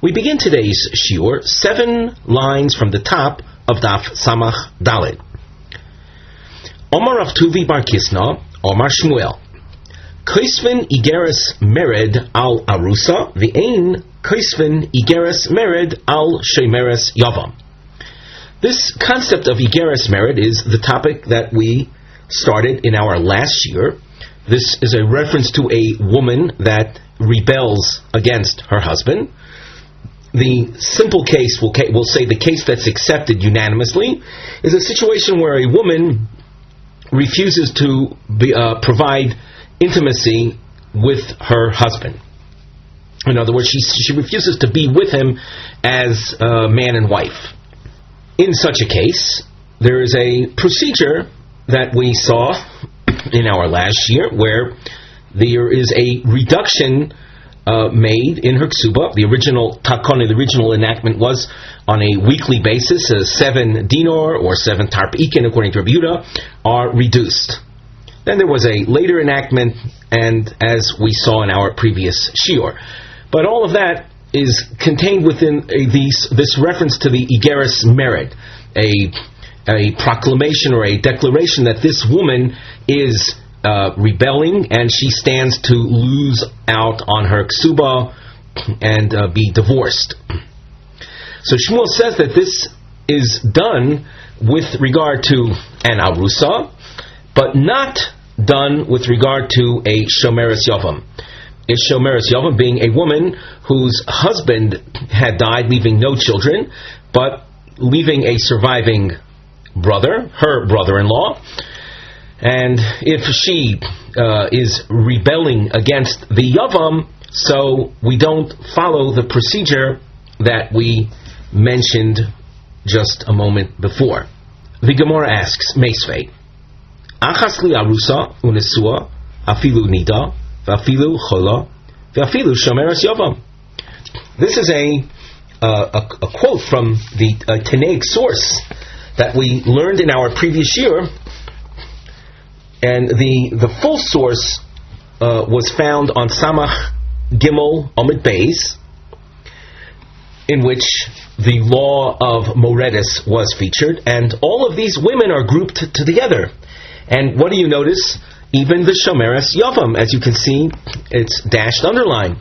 We begin today's shiur 7 lines from the top of Daf Samach Dalet. Omar Rav Tuvi Bar Kisna, Omar Shmuel. Koisvin Igeres Mered al Arusa, V'ein Koisvin Igeres Mered al Shemeres Yavam. This concept of Igeres Mered is the topic that we started in our last year. This is a reference to a woman that rebels against her husband. The simple case, we'll say the case that's accepted unanimously, is a situation where a woman refuses to provide intimacy with her husband. In other words, she refuses to be with him as man and wife. In such a case, there is a procedure that we saw in our last year where there is a reduction made in her ksuba. The original takana, the original enactment was on a weekly basis. 7 dinar or 7 tarpikin, according to Rabbi Yehuda, are reduced. Then there was a later enactment, and as we saw in our previous shiur. But all of that is contained within this reference to the Igeres Mered, a proclamation or a declaration that this woman is rebelling and she stands to lose out on her ksuba and be divorced. So Shmuel says that this is done with regard to an arusa, but not done with regard to a shomeres yavam. A shomeres yavam being a woman whose husband had died, leaving no children, but leaving a surviving brother, her brother-in-law. And if she is rebelling against the yavam, so we don't follow the procedure that we mentioned just a moment before. The Gemara asks, Meisvei, Achas li arusa unesua afilu nida v'afilu chola v'afilu shomeres yavam. This is a quote from the Tanaic source that we learned in our previous year, and the full source was found on Samach Gimel Amud Beis, in which the law of Moredis was featured, and all of these women are grouped together. And what do you notice? Even the Shomeres Yavam, as you can see, it's dashed underline.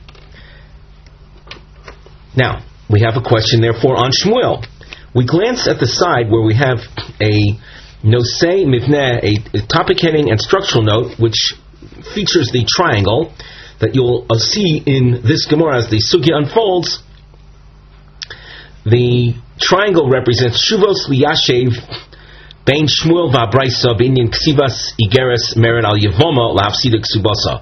Now, we have a question therefore on Shmuel. We glance at the side where we have a nosei mivneh, a topic heading and structural note, which features the triangle that you'll see in this Gemara as the sugya unfolds. The triangle represents Shuvos liyashev bein Shmuel va'braisa b'inyan ksivas igeres mered al yevoma la'afsida ksubasa.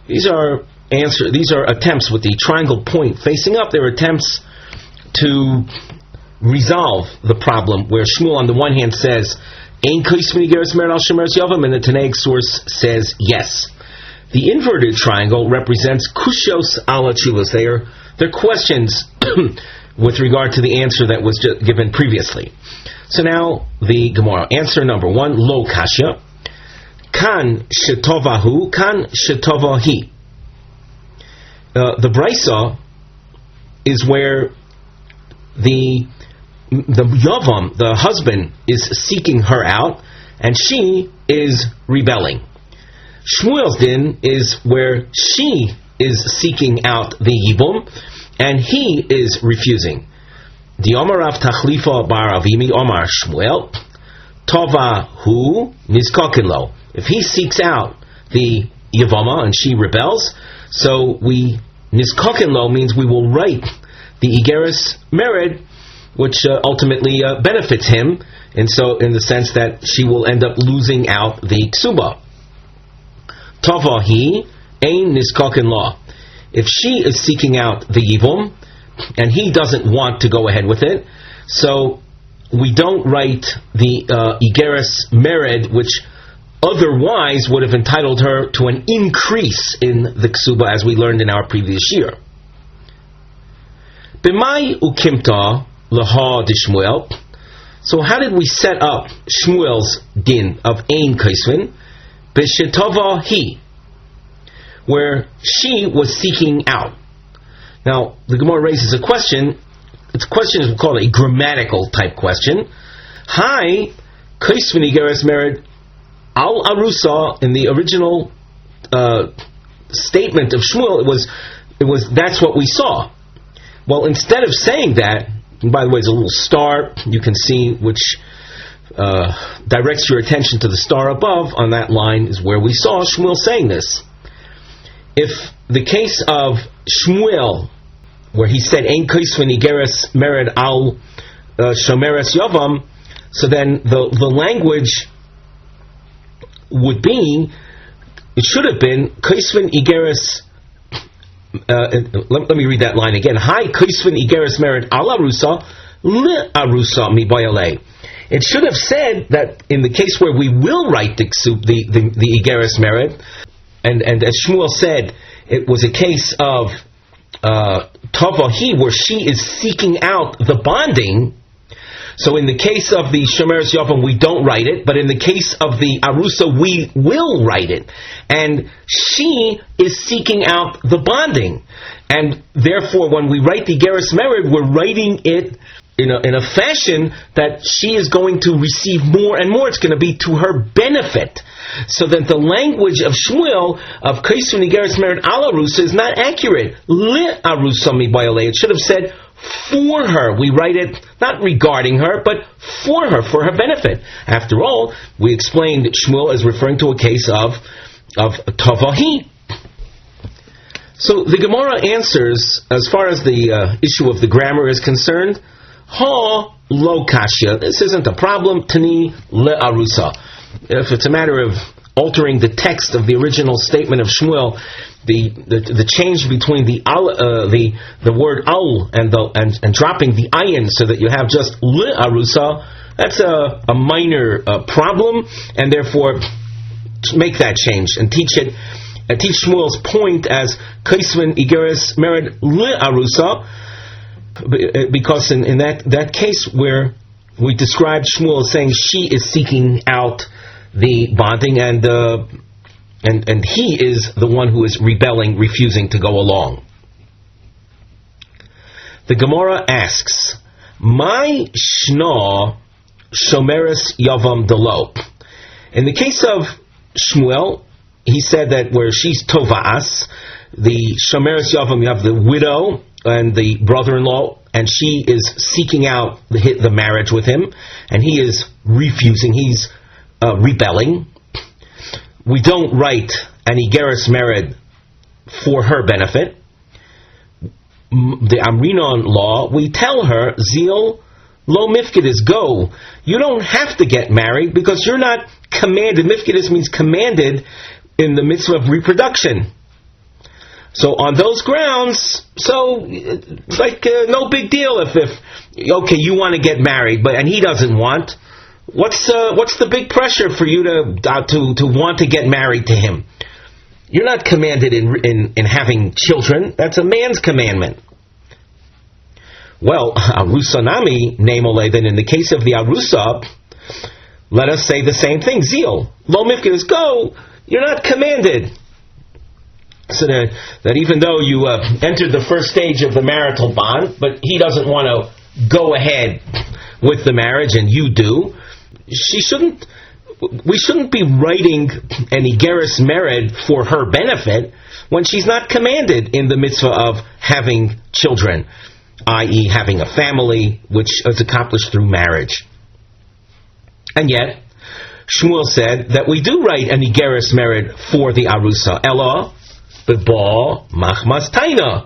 These are attempts with the triangle point facing up. They're attempts to resolve the problem where Shmuel on the one hand says Ein koisvin igeres mered al shemeres yavam, and the Tanaic source says yes. The inverted triangle represents kushos ala tshuvos. They're questions with regard to the answer that was given previously. So now the Gemara. Answer number 1, lo kasha. Kan shetovahu, kan shetovahi. The brisa is where the yavam, the husband, is seeking her out, and she is rebelling. Shmuel's din is where she is seeking out the yibum, and he is refusing. The Omar Rav Tachlifa Bar Avimi Omar Shmuel Tova Hu Nizkokin Lo. If he seeks out the Yavama and she rebels, so we Nizkokin Lo means we will write the Igeres Mered, which ultimately benefits him, and so in the sense that she will end up losing out the ksuba. Tova Hi Ein Nizkokin Lo. If she is seeking out the yibum and he doesn't want to go ahead with it, so we don't write the Igeres Mered, which otherwise would have entitled her to an increase in the ksuba, as we learned in our previous year. B'mai ukimta laha de Shmuel. So how did we set up Shmuel's din of Ein Kaisvin? B'shetava hi, where she was seeking out. Now, the Gemara raises a question. It's a question we call a grammatical type question. Hi, Kesubos igeres mered al arusa. In the original statement of Shmuel, it was that's what we saw. Well, instead of saying that, and by the way, there's a little star you can see which directs your attention to the star above. On that line is where we saw Shmuel saying this. If the case of Shmuel, where he said Ein Kesubos igeres mered al shomeres yavam, so then the language would be, it should have been Kesubos igeres. Let me read that line again. Hi, Kesubos igeres mered al arusa li arusa mi bayale. It should have said that in the case where we will write the igeres mered, and as Shmuel said, it was a case of tavahi, where she is seeking out the bonding. So in the case of the shomeres yavam, we don't write it, but in the case of the arusa, we will write it. And she is seeking out the bonding. And therefore, when we write the igeres mered, we're writing it in a fashion that she is going to receive more and more. It's going to be to her benefit. So that the language of Shmuel of Kesubos igeres mered al arusa is not accurate. Li arusa mi bayale. It should have said for her. We write it not regarding her, but for her benefit. After all, we explained Shmuel as referring to a case of tavahi. So the Gemara answers, as far as the issue of the grammar is concerned, ha lo kashya. This isn't a problem. Tani le arusa. If it's a matter of altering the text of the original statement of Shmuel, the change between the word al and dropping the ayin so that you have just li arusa, that's a minor problem, and therefore make that change and teach Shmuel's point as Kesubos igeres mered li arusa, because in that case where we described Shmuel as saying she is seeking out the bonding, and he is the one who is rebelling, refusing to go along. The Gemara asks, "My shna shomeres yavam delo." In the case of Shmuel, he said that where she's tova'as, the shomeres yavam, you have the widow and the brother-in-law, and she is seeking out the marriage with him, and he is refusing. He's rebelling. We don't write an igeres mered for her benefit. The Amrinon law, we tell her, Zil lo mifkidis, go. You don't have to get married because you're not commanded. Mifkidis means commanded in the mitzvah of reproduction. So on those grounds, no big deal if okay, you want to get married, and he doesn't want. What's the big pressure for you to want to get married to him? You're not commanded in having children. That's a man's commandment. Well, arusa nami namole. Then in the case of the arusa, let us say the same thing. Zil lo mifkidis, go. You're not commanded. So that even though you entered the first stage of the marital bond, but he doesn't want to go ahead with the marriage and you do, we shouldn't be writing an igeres mered for her benefit when she's not commanded in the mitzvah of having children, i.e. having a family, which is accomplished through marriage. And yet, Shmuel said that we do write an igeres mered for the arusa. Ella b'ba machmas taina.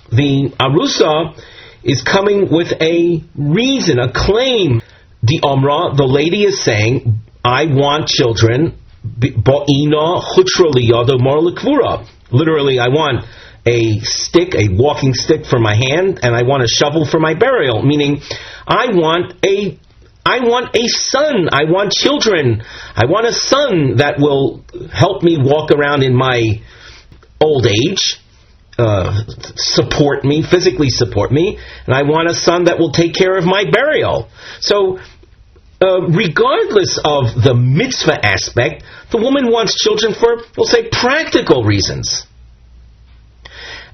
The arusa is coming with a reason, a claim. The Omra, the lady is saying, I want children. Ba'ina chutra liyado mar lekvura. Literally, I want a stick, a walking stick for my hand, and I want a shovel for my burial. Meaning, I want a son. I want children. I want a son that will help me walk around in my old age, support me, physically support me, and I want a son that will take care of my burial. So, regardless of the mitzvah aspect, the woman wants children for, we'll say, practical reasons.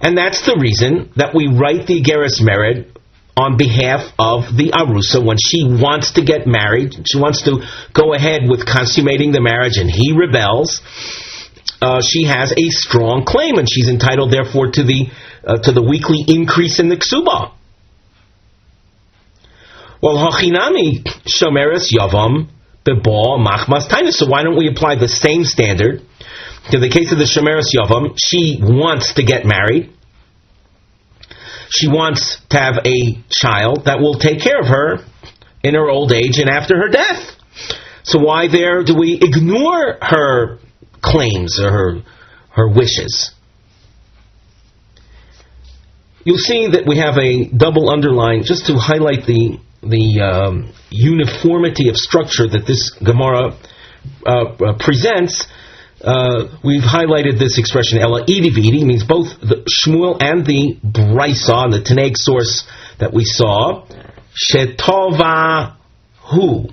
And that's the reason that we write the Igeres Mered on behalf of the Arusa when she wants to get married. She wants to go ahead with consummating the marriage and he rebels. She has a strong claim and she's entitled therefore to the weekly increase in the Kesubah. Well, Hachinami Shomeres Yavam Bebo Machmas Tainus. So why don't we apply the same standard to the case of the Shomeres Yavam? She wants to get married. She wants to have a child that will take care of her in her old age and after her death. So why there do we ignore her claims or her wishes? You'll see that we have a double underline just to highlight the uniformity of structure that this Gemara presents. We've highlighted this expression, Ela Idi V'Idi, means both the Shmuel and the Brisa, the Taneg source that we saw, Shetova Hu.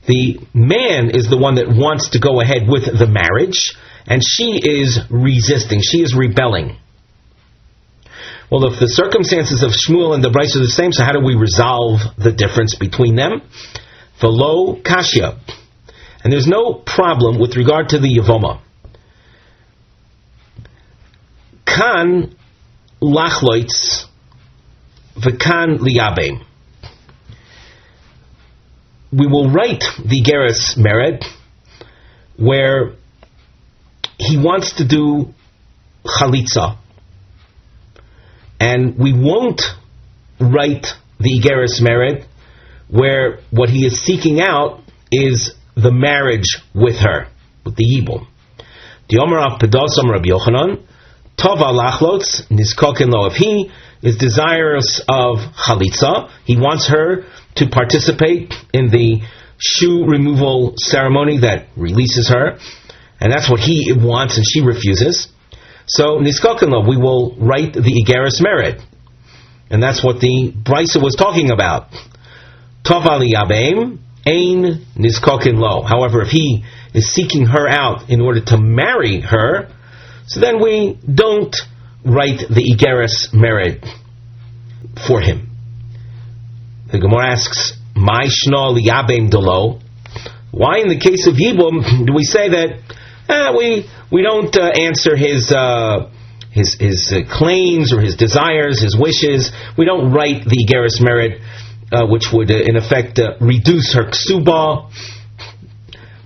The man is the one that wants to go ahead with the marriage, and she is resisting, she is rebelling. Well, if the circumstances of Shmuel and the Brisa are the same, so how do we resolve the difference between them? Velo Kashya. And there's no problem with regard to the Yavoma. Kan lachloitz v'kan liyabem. We will write the Igeres Mered where he wants to do chalitza. And we won't write the Igeres Mered where what he is seeking out is the marriage with her, with the Yibum. The Omer of Pedosam HaRav Yehonasan Tova Lachlotz Niskokin Lo. If he is desirous of chalitza, he wants her to participate in the shoe removal ceremony that releases her, and that's what he wants, and she refuses. So Niskokin Lo, we will write the Igeres Mered, and that's what the Brisa was talking about. Tova Liyabeim Ein Niskokin Lo. However, if he is seeking her out in order to marry her, so then we don't write the Igeres Mered for him. The Gemara asks, "My shno liyabem delo." Why, in the case of Yibum, do we say that we don't answer his claims or his desires, his wishes? We don't write the Igeres Mered, which would, in effect, reduce her Kesubah.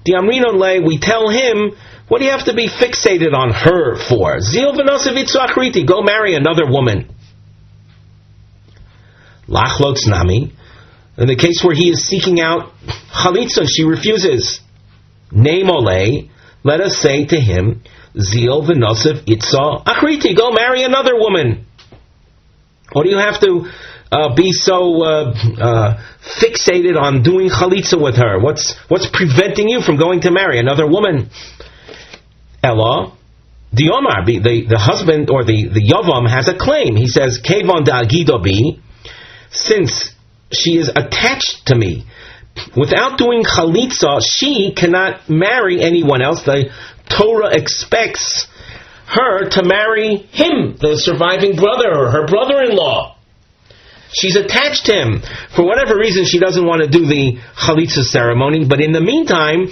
The Amrinon Le, we tell him, what do you have to be fixated on her for? Zil v'nosevitzu achriti, go marry another woman. Lachlotz nami, in the case where he is seeking out chalitza, she refuses. Name ole, let us say to him, Zil v'nosevitzu achriti, go marry another woman. What do you have to be so fixated on doing chalitza with her? What's preventing you from going to marry another woman? Ella, the Omar, the husband or the Yavam has a claim. He says, Kevon da'agido bi, since she is attached to me, without doing chalitza, she cannot marry anyone else. The Torah expects her to marry him, the surviving brother, or her brother-in-law. She's attached to him. For whatever reason, she doesn't want to do the chalitza ceremony, but in the meantime,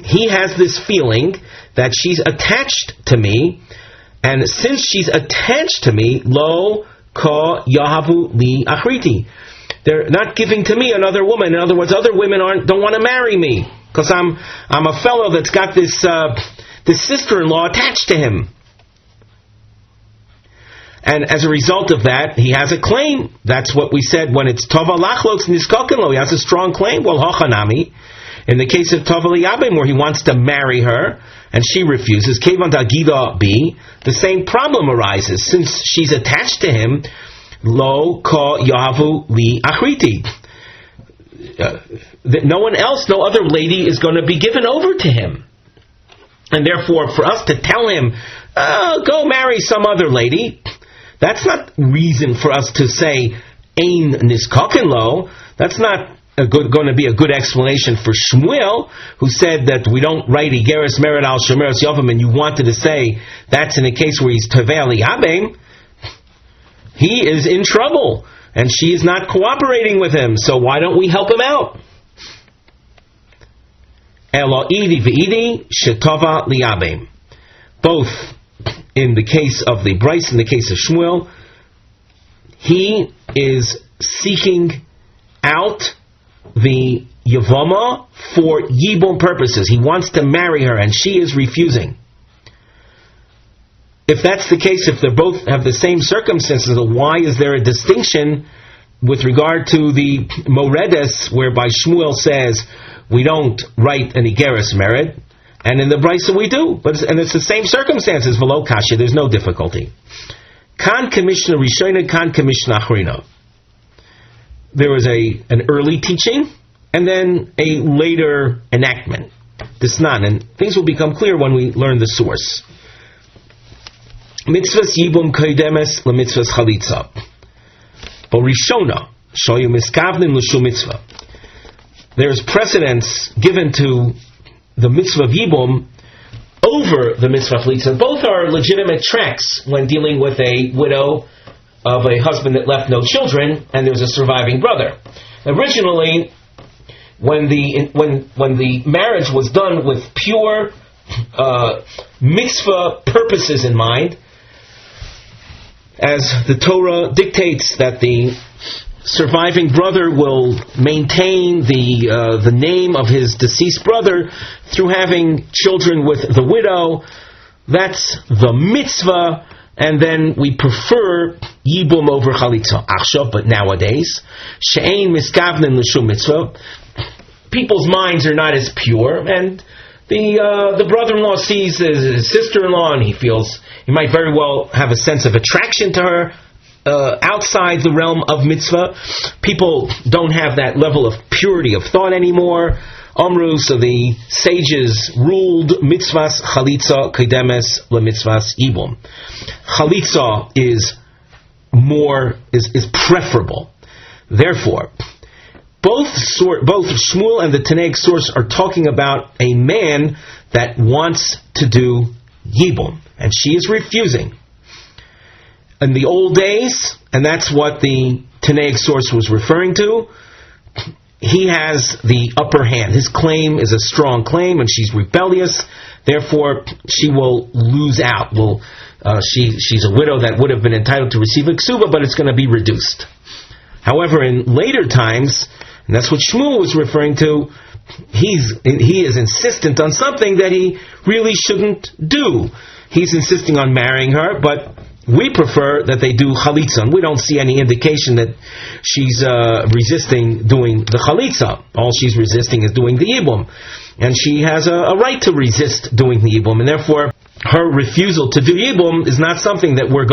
he has this feeling that she's attached to me, and since she's attached to me, lo ka yahavu li achriti, they're not giving to me another woman. In other words, other women don't want to marry me because I'm a fellow that's got this sister-in-law attached to him. And as a result of that, he has a claim. That's what we said when it's Tova Lachlotz Niskokin Lo. He has a strong claim. Well, Hachanami, in the case of Tova Liyabim, where he wants to marry her, and she refuses, Kevan Dagida B, the same problem arises. Since she's attached to him, Lo Ka Yahavu Li Achriti. No one else, no other lady is going to be given over to him. And therefore, for us to tell him, go marry some other lady, that's not reason for us to say, Ein Niskokin Lo. That's not going to be a good explanation for Shmuel, who said that we don't write Igeres Mered al Shemeres Yavam, and you wanted to say that's in a case where he's Tevel Yabem. He is in trouble, and she is not cooperating with him, so why don't we help him out? Elo idi v'idi shetova liyabem. Both in the case of the Bryce and the case of Shmuel, he is seeking out the Yavama for Yibum purposes. He wants to marry her, and she is refusing. If that's the case, if they both have the same circumstances, why is there a distinction with regard to the Moredes, whereby Shmuel says we don't write an Igeres Mered, and in the Brisa we do, and it's the same circumstances. V'lo kasha, there's no difficulty. Kan Commissioner Rishona, Kan Commissioner Achrina. There was an early teaching and then a later enactment. This not, and things will become clear when we learn the source. Mitzvahs yibum kodemes lemitzvahs chalitza. But Rishona shoyu miskavnim l'shu mitzvah. There is precedence given to the mitzvah of yibum over the mitzvah chalitza. Both are legitimate tracks when dealing with a widow of a husband that left no children, and there's a surviving brother. Originally, when the marriage was done with pure mitzvah purposes in mind, as the Torah dictates that the surviving brother will maintain the name of his deceased brother through having children with the widow, that's the mitzvah. And then we prefer yibum over chalitza. Achshav, but nowadays, she'ein miskavnim l'shu mitzvah. People's minds are not as pure, and the brother-in-law sees his sister-in-law, and he feels he might very well have a sense of attraction to her outside the realm of mitzvah. People don't have that level of purity of thought anymore. Amru, so the sages ruled mitzvahs chalitza kedemes lemitzvahs yibum. Chalitza is preferable. Therefore, both Shmuel and the Tanaic source are talking about a man that wants to do yibum, and she is refusing. In the old days, and that's what the Tanaic source was referring to, he has the upper hand. His claim is a strong claim, and she's rebellious. Therefore, she will lose out. She's a widow that would have been entitled to receive a ksuba, but it's going to be reduced. However, in later times, and that's what Shmuel was referring to, he is insistent on something that he really shouldn't do. He's insisting on marrying her, but we prefer that they do chalitza, and we don't see any indication that she's resisting doing the chalitza. All she's resisting is doing the yibum, and she has a right to resist doing the yibum, and therefore her refusal to do yibum is not something that we're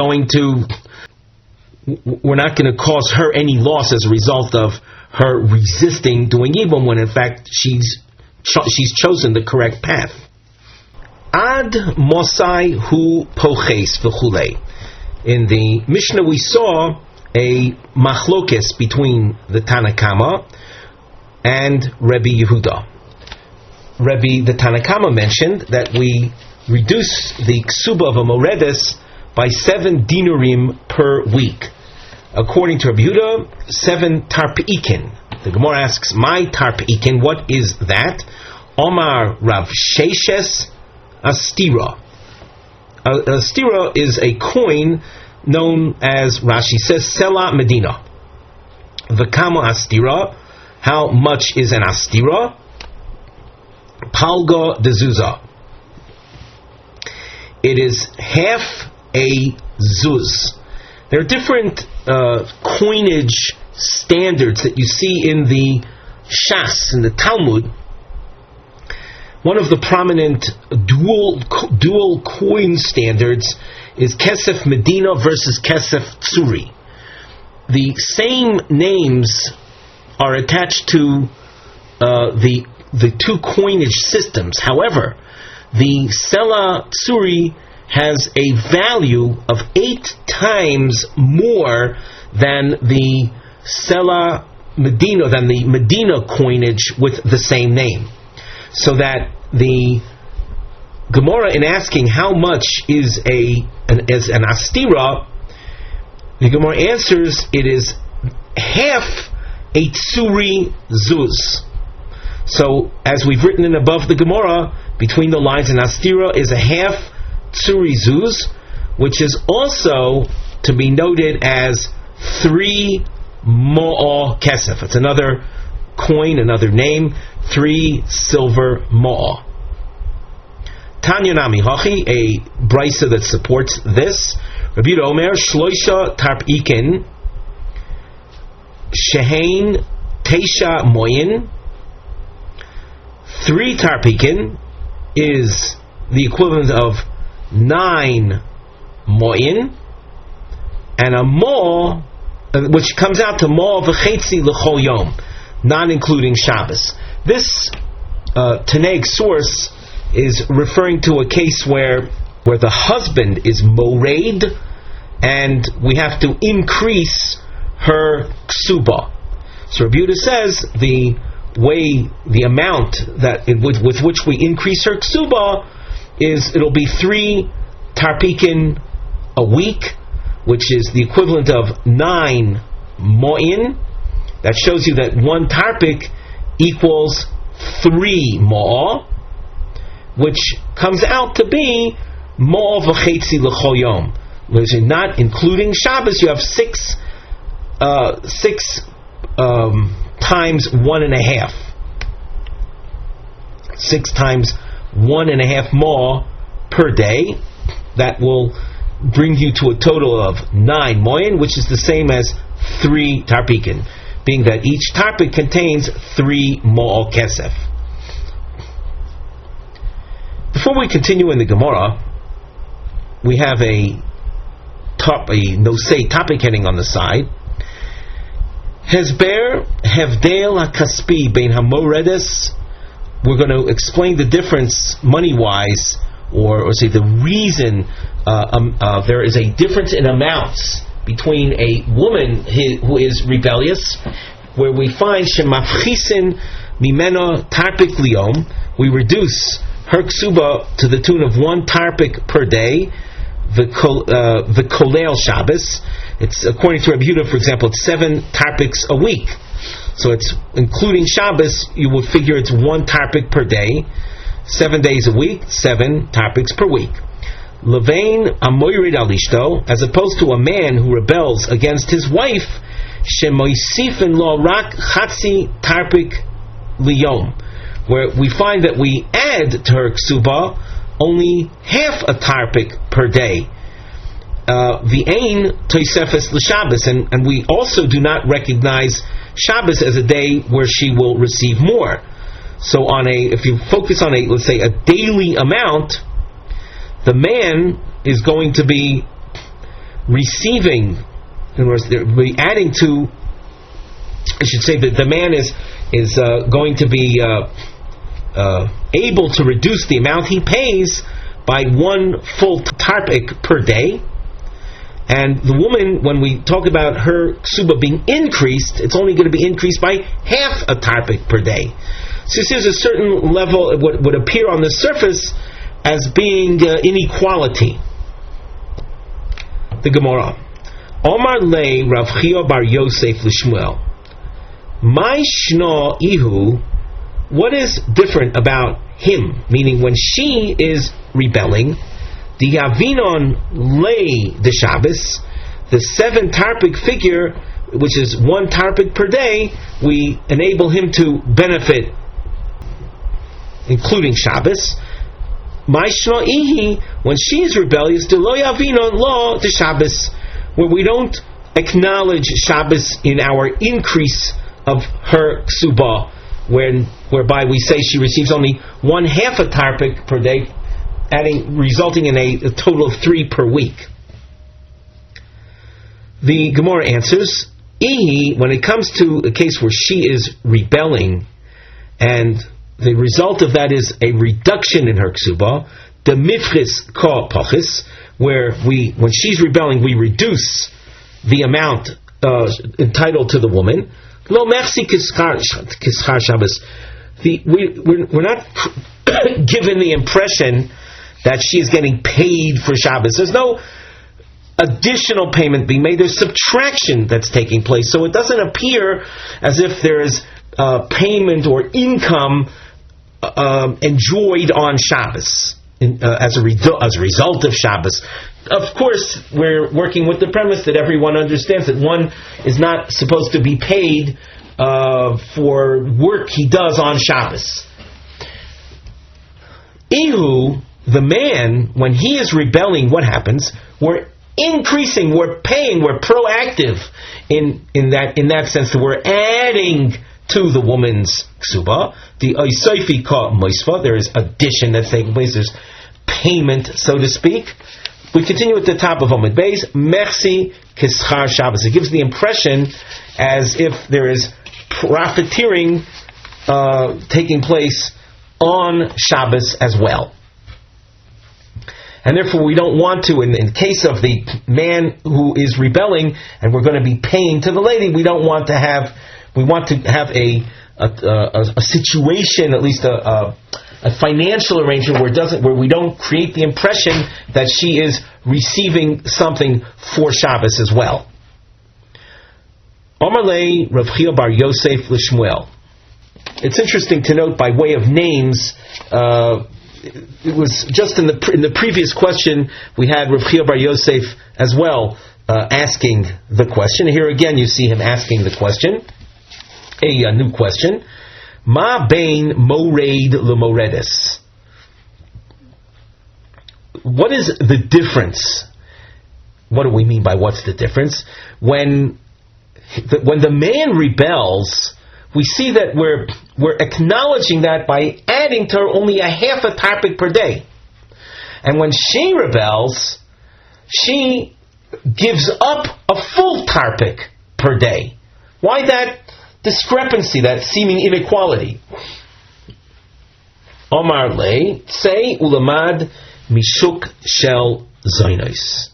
not going to cause her any loss as a result of her resisting doing yibum, when in fact she's chosen the correct path. Ad mosai hu poches v'chulei. In the Mishnah we saw a machlokes between the Tanakama and Rabbi Yehuda. The Tanakama mentioned that we reduce the ksuba of a moredes by 7 dinarim per week. According to Rabbi Yehuda, 7 tarpeikin. The Gemara asks, my tarpeikin, what is that? Omar Rav Sheshes Astira. Astira is a coin known as, Rashi says, Sela Medina. V'kama Astira, how much is an Astira? Palga dezuzah. It is half a zuz. There are different coinage standards that you see in the Shas, in the Talmud. One of the prominent dual coin standards is Kesef Medina versus Kesef Tsuri. The same names are attached to the two coinage systems. However, the Sela Tsuri has a value of 8 times more than the Sela Medina than the Medina coinage with the same name. So that the Gemara, in asking how much is an astira, the Gemara answers it is half a tsuri zuz. So, as we've written in above the Gemara, between the lines, an astira is a half tsuri zuz, which is also to be noted as 3 mo'ah kesef. It's another coin, another name, 3 silver mo'ah. Tanya Nami Hachi, a brisa that supports this. Rabbi Yehuda Omer, Shloisha tarpikin, shehein teisha moyin. 3 tarpikin is the equivalent of 9 moyin, and a mo, which comes out to mo v'chetzi l'chol yom, not including Shabbos. This Tanaic source is referring to a case where the husband is moraid, and we have to increase her ksuba. So Rabbi Yehuda says the amount that with which we increase her ksuba is it'll be 3 tarpikin a week, which is the equivalent of 9 mo'in. That shows you that 1 tarpik equals 3 mo'ah, which comes out to be mo'ah v'chetzi l'chol yom. Which is not including Shabbos, you have 6 times 1.5. 6 times 1.5 mo'ah per day. That will bring you to a total of 9 mo'in, which is the same as 3 tarpikin, being that each tarpik contains 3 mo'ah kesef. Before we continue in the Gemara, we have a nosei topic heading on the side. Hezber hevdel hakaspi bein hamoredes. We're going to explain the difference money-wise, or say the reason there is a difference in amounts between a woman who is rebellious, where we find shemafchisin mimena tarpik liyom, we reduce her ksuba to the tune of 1 tarpik per day, the kolel Shabbos. It's, according to Rabbi Yehuda, for example, it's 7 tarpiks a week. So it's including Shabbos, you would figure it's 1 tarpik per day, 7 days a week, 7 tarpiks per week. Levain amoyrid alishto, as opposed to a man who rebels against his wife, shemoisifin lo rak chatzi tarpik liyom, where we find that we add to her ksuba only half a tarpik per day. V'ein toisefes l'Shabbos, and we also do not recognize Shabbos as a day where she will receive more. So if you focus on let's say a daily amount, the man is going to be receiving, in other words, they'll be adding to, I should say that the man is going to be able to reduce the amount he pays by 1 full tarpik per day. And the woman, when we talk about her ksuba being increased, it's only going to be increased by half a tarpik per day. So there's a certain level, it would appear on the surface as being inequality. The Gemara. Omar le Rav Chia bar Yosef l'Shmuel. My shno ihu, what is different about him? Meaning when she is rebelling, the Yavinon lay the Shabbos, the 7 tarpik figure, which is 1 tarpik per day, we enable him to benefit, including Shabbos. My shno ihi, when she is rebellious, the lo Yavinon lo the Shabbos, where we don't acknowledge Shabbos in our increase of her ksuba, whereby we say she receives only 1/2 a tarpik per day, resulting in a total of 3 per week. The Gemara answers, Ihi, when it comes to a case where she is rebelling, and the result of that is a reduction in her ksuba, the mifchis ka pachis, where when she's rebelling, we reduce the amount entitled to the woman. Lo merci kischar Shabbos. We're not given the impression that she is getting paid for Shabbos. There's no additional payment being made. There's subtraction that's taking place. So it doesn't appear as if there's payment or income enjoyed on Shabbos as a result of Shabbos. Of course, we're working with the premise that everyone understands that one is not supposed to be paid for work he does on Shabbos. Ehu, the man, when he is rebelling, what happens? We're increasing, we're paying, we're proactive in that sense that we're adding to the woman's ksuba. The oisaifi ka moisfa, there is addition that's taking place, there's payment, so to speak. We continue at the top of Amud Beis, merci kischar Shabbos. It gives the impression as if there is profiteering taking place on Shabbos as well. And therefore we don't want to, in case of the man who is rebelling and we're going to be paying to the lady, we want to have a situation, at least a financial arrangement where we don't create the impression that she is receiving something for Shabbos as well. Omarlei Rav Chia bar Yosef l'Shmuel. It's interesting to note by way of names. It was just in the previous question we had Rav Chia bar Yosef as well asking the question. Here again you see him asking the question, a new question. Ma bein mored lemoredes. What is the difference? What do we mean by what's the difference? When the man rebels, we see that we're acknowledging that by adding to her only a half a tarpik per day. And when she rebels, she gives up a full tarpik per day. Why that discrepancy, that seeming inequality? Omar le, say ulamad mishuk shel zaynos.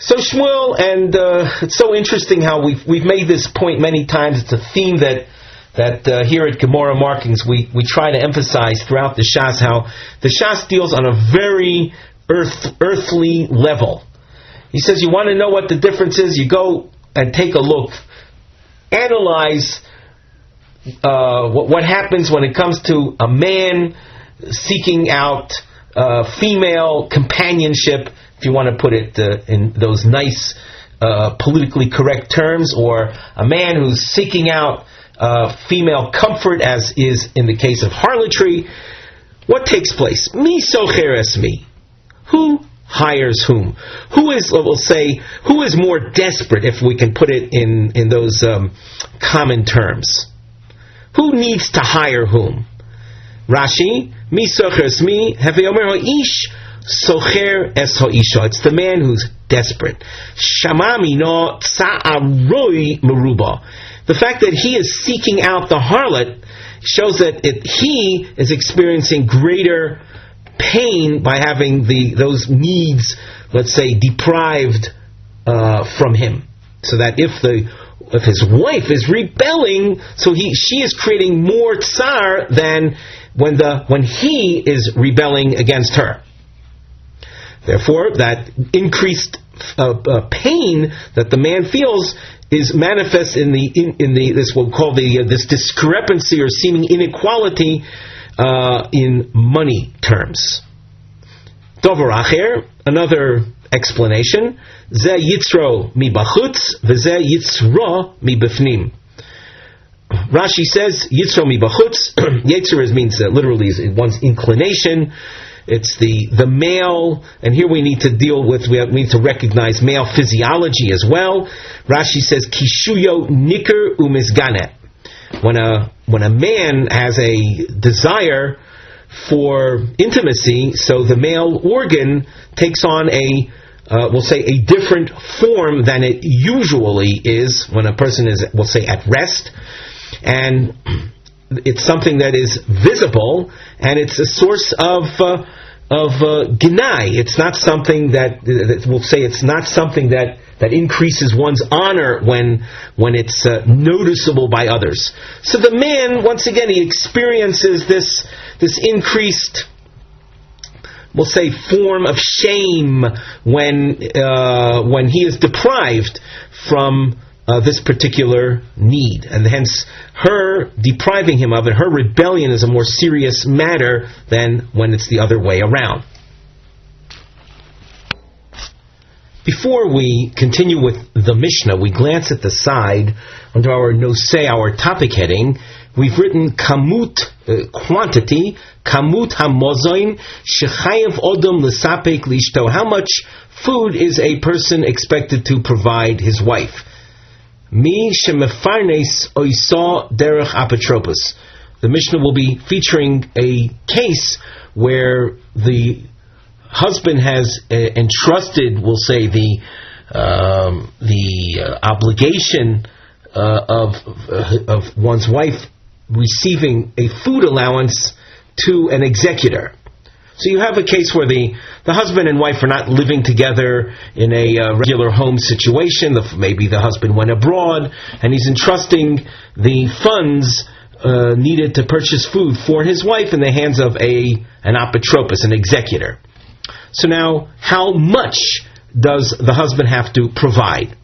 So Shmuel, and it's so interesting how we've made this point many times. It's a theme that here at Gemara Markings we try to emphasize throughout the Shas, how the Shas deals on a very earthly level. He says you want to know what the difference is, you go and take a look, analyze what happens when it comes to a man seeking out female companionship, if you want to put it in those nice politically correct terms, or a man who's seeking out female comfort, as is in the case of harlotry. What takes place? Mi socher es mi. Who hires whom? Who is, we'll say, who is more desperate, if we can put it in those common terms? Who needs to hire whom? Rashi, mi socher es mi, hefe omer ha'ish socher es ha'isha. It's the man who's desperate. Shamami no tsa'aroi meruba. The fact that he is seeking out the harlot shows that he is experiencing greater pain by having those needs, let's say, deprived from him. So that if his wife is rebelling, so she is creating more tsar than when he is rebelling against her. Therefore, that increased pain that the man feels is manifest in this we'll call this discrepancy or seeming inequality in money terms. Dover acher, another explanation. Ze yitzro mi bachutz, veze yitzro mi befnim. Rashi says yitzro mi bachutz. Yitzer means literally is one's inclination. It's the male, and here we need to we need to recognize male physiology as well. Rashi says kishuyo niker umisganet. When a man has a desire for intimacy, so the male organ takes on we'll say a different form than it usually is when a person is, we'll say, at rest, and it's something that is visible, and it's a source of genai. It's not something that we'll say. It's not something that increases one's honor when it's noticeable by others. So the man, once again, he experiences this increased, we'll say, form of shame when he is deprived from this particular need, and hence her depriving him of it, her rebellion is a more serious matter than when it's the other way around. Before we continue with the Mishnah, we glance at the side under our nosei, our topic heading. We've written kamut, quantity, kamut hamozoin shechayev odom l'sapek lishto. How much food is a person expected to provide his wife? Mi shemefarnes oiso derech apotropos. The Mishnah will be featuring a case where the husband has entrusted, we'll say, the obligation of one's wife receiving a food allowance to an executor. So you have a case where the husband and wife are not living together in a regular home situation. Maybe the husband went abroad and he's entrusting the funds needed to purchase food for his wife in the hands of an apotropos, an executor. So now, how much does the husband have to provide?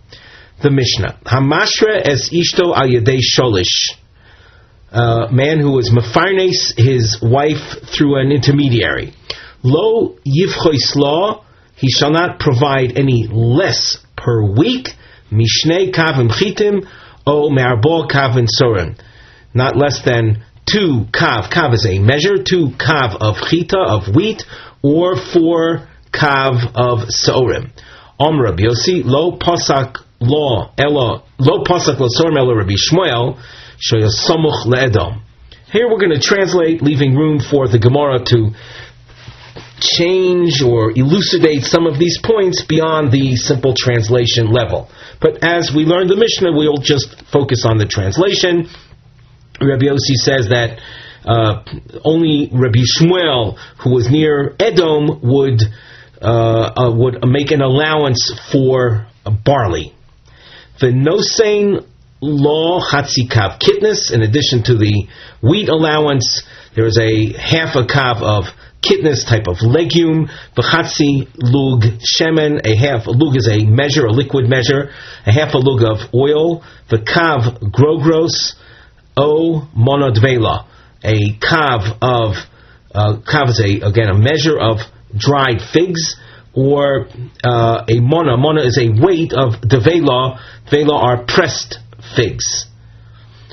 The Mishnah. Hamashra es ishto al yedei sholish. Man who is mefarnes his wife through an intermediary. Lo yivchois law, he shall not provide any less per week. Mishnei kavim chitim o me'arbo kavim sorim. Not less than 2 kav. Kav is a measure. 2 kav of chita, of wheat, or 4 kav of sorim. Om Rabbi Yossi, lo pasak lo sorim elo Rabbi Shmuel, shoyasamuch le'edom. Here we're going to translate, leaving room for the Gemara to change or elucidate some of these points beyond the simple translation level. But as we learn the Mishnah, we'll just focus on the translation. Rabbi Yossi says that only Rabbi Shmuel, who was near Edom, would make an allowance for barley. The nosein law chatzikav kitnus. In addition to the wheat allowance, there is a half a kav of kitnus, type of legume. V'chatzi lug shemen. A half a lug is a measure, a liquid measure. A half a lug of oil. The kav grogros. O monodvela, a kav is a measure of dried figs, or a mona. Mona is a weight of devela. Vela are pressed figs.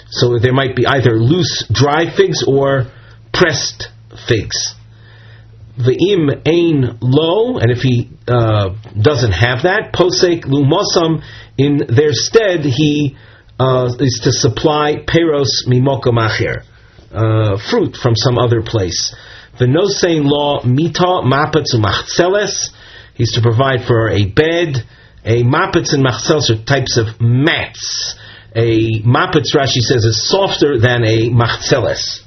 So there might be either loose dry figs or pressed figs. Ve'im ein lo, and if he doesn't have that, posek lumosam, in their stead he is to supply peros mimokom acher, fruit from some other place. The nosein law mita mapetz umachzeles, he's to provide for a bed. A mapetz and machzeles are types of mats. A mapetz, Rashi says, is softer than a machzeles.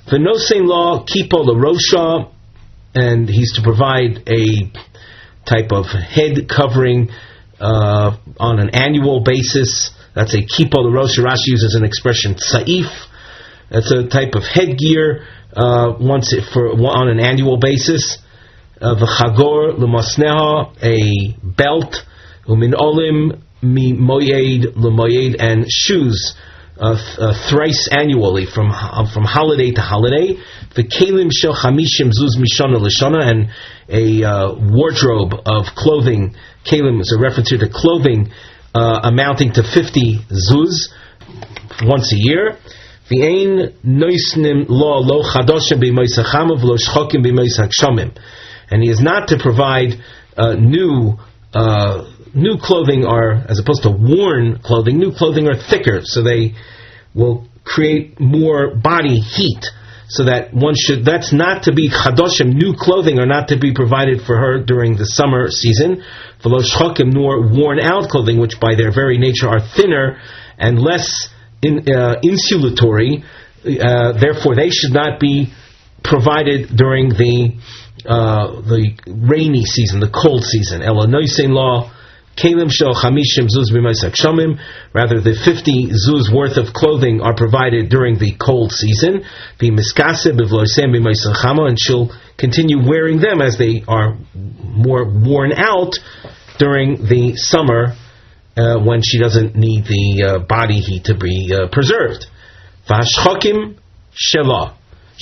The nosein law kipo l'rosha, and he's to provide a type of head covering on an annual basis. That's a kipo l'rosha. Rashi uses an expression tsaif. That's a type of headgear on an annual basis. V'chagor l'mosneha, a belt. Umin olim mi moyed l'moyed, and shoes thrice annually from holiday to holiday. V'kelim shel chamishim zuz mishana l'shana, and a wardrobe of clothing. Kelim is a reference here to clothing amounting to 50 zuz once a year. V'ein noisnim lo chadoshim b'mois hachamav lo shchokim b'mois hakshamim, and he is not to provide new clothing, or as opposed to worn clothing. New clothing are thicker, so they will create more body heat. So that that's not to be chadoshim. New clothing are not to be provided for her during the summer season. V'lo shchokim, nor worn out clothing, which by their very nature are thinner and less insulatory. Therefore, they should not be provided during the rainy season, the cold season. Ela noisein law kalim shel chamishim zuz b'maisak shomim. Rather, the 50 zuz worth of clothing are provided during the cold season. V'miskase b'vloisem b'maisak chama, and she'll continue wearing them as they are more worn out during the summer, when she doesn't need the body heat to be preserved. V'hashchokim shelah.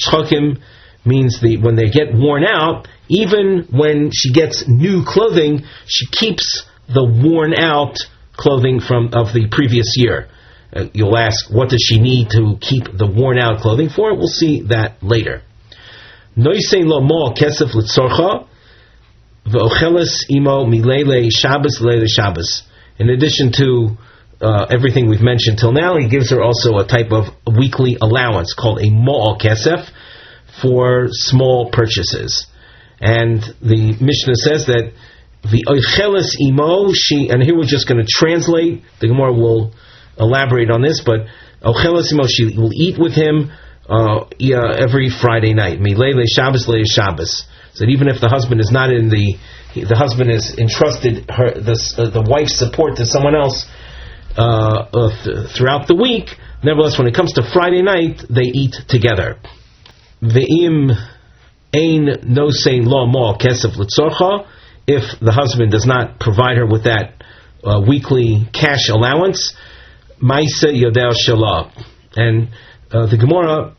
Shchokim means when they get worn out, even when she gets new clothing, she keeps the worn out clothing of the previous year. You'll ask, what does she need to keep the worn out clothing for? We'll see that later. Noisein lo mo kesef l'tzorcha v'ocheles imo milele Shabbos lele Shabbos. In addition to everything we've mentioned till now, he gives her also a type of weekly allowance called a mo'al kesef for small purchases. And the Mishnah says that the ocheles imo, and here we're just going to translate, the Gemara will elaborate on this, but ocheles imo, she will eat with him every Friday night. Milele Shabbos le Shabbos. So that even if the husband is not the husband is entrusted the wife's support to someone else throughout the week, nevertheless, when it comes to Friday night, they eat together. Ve'im ein nosein lo mo kesef l'tzorcha. If the husband does not provide her with that weekly cash allowance, ma'isa yodel shalah. And the Gemara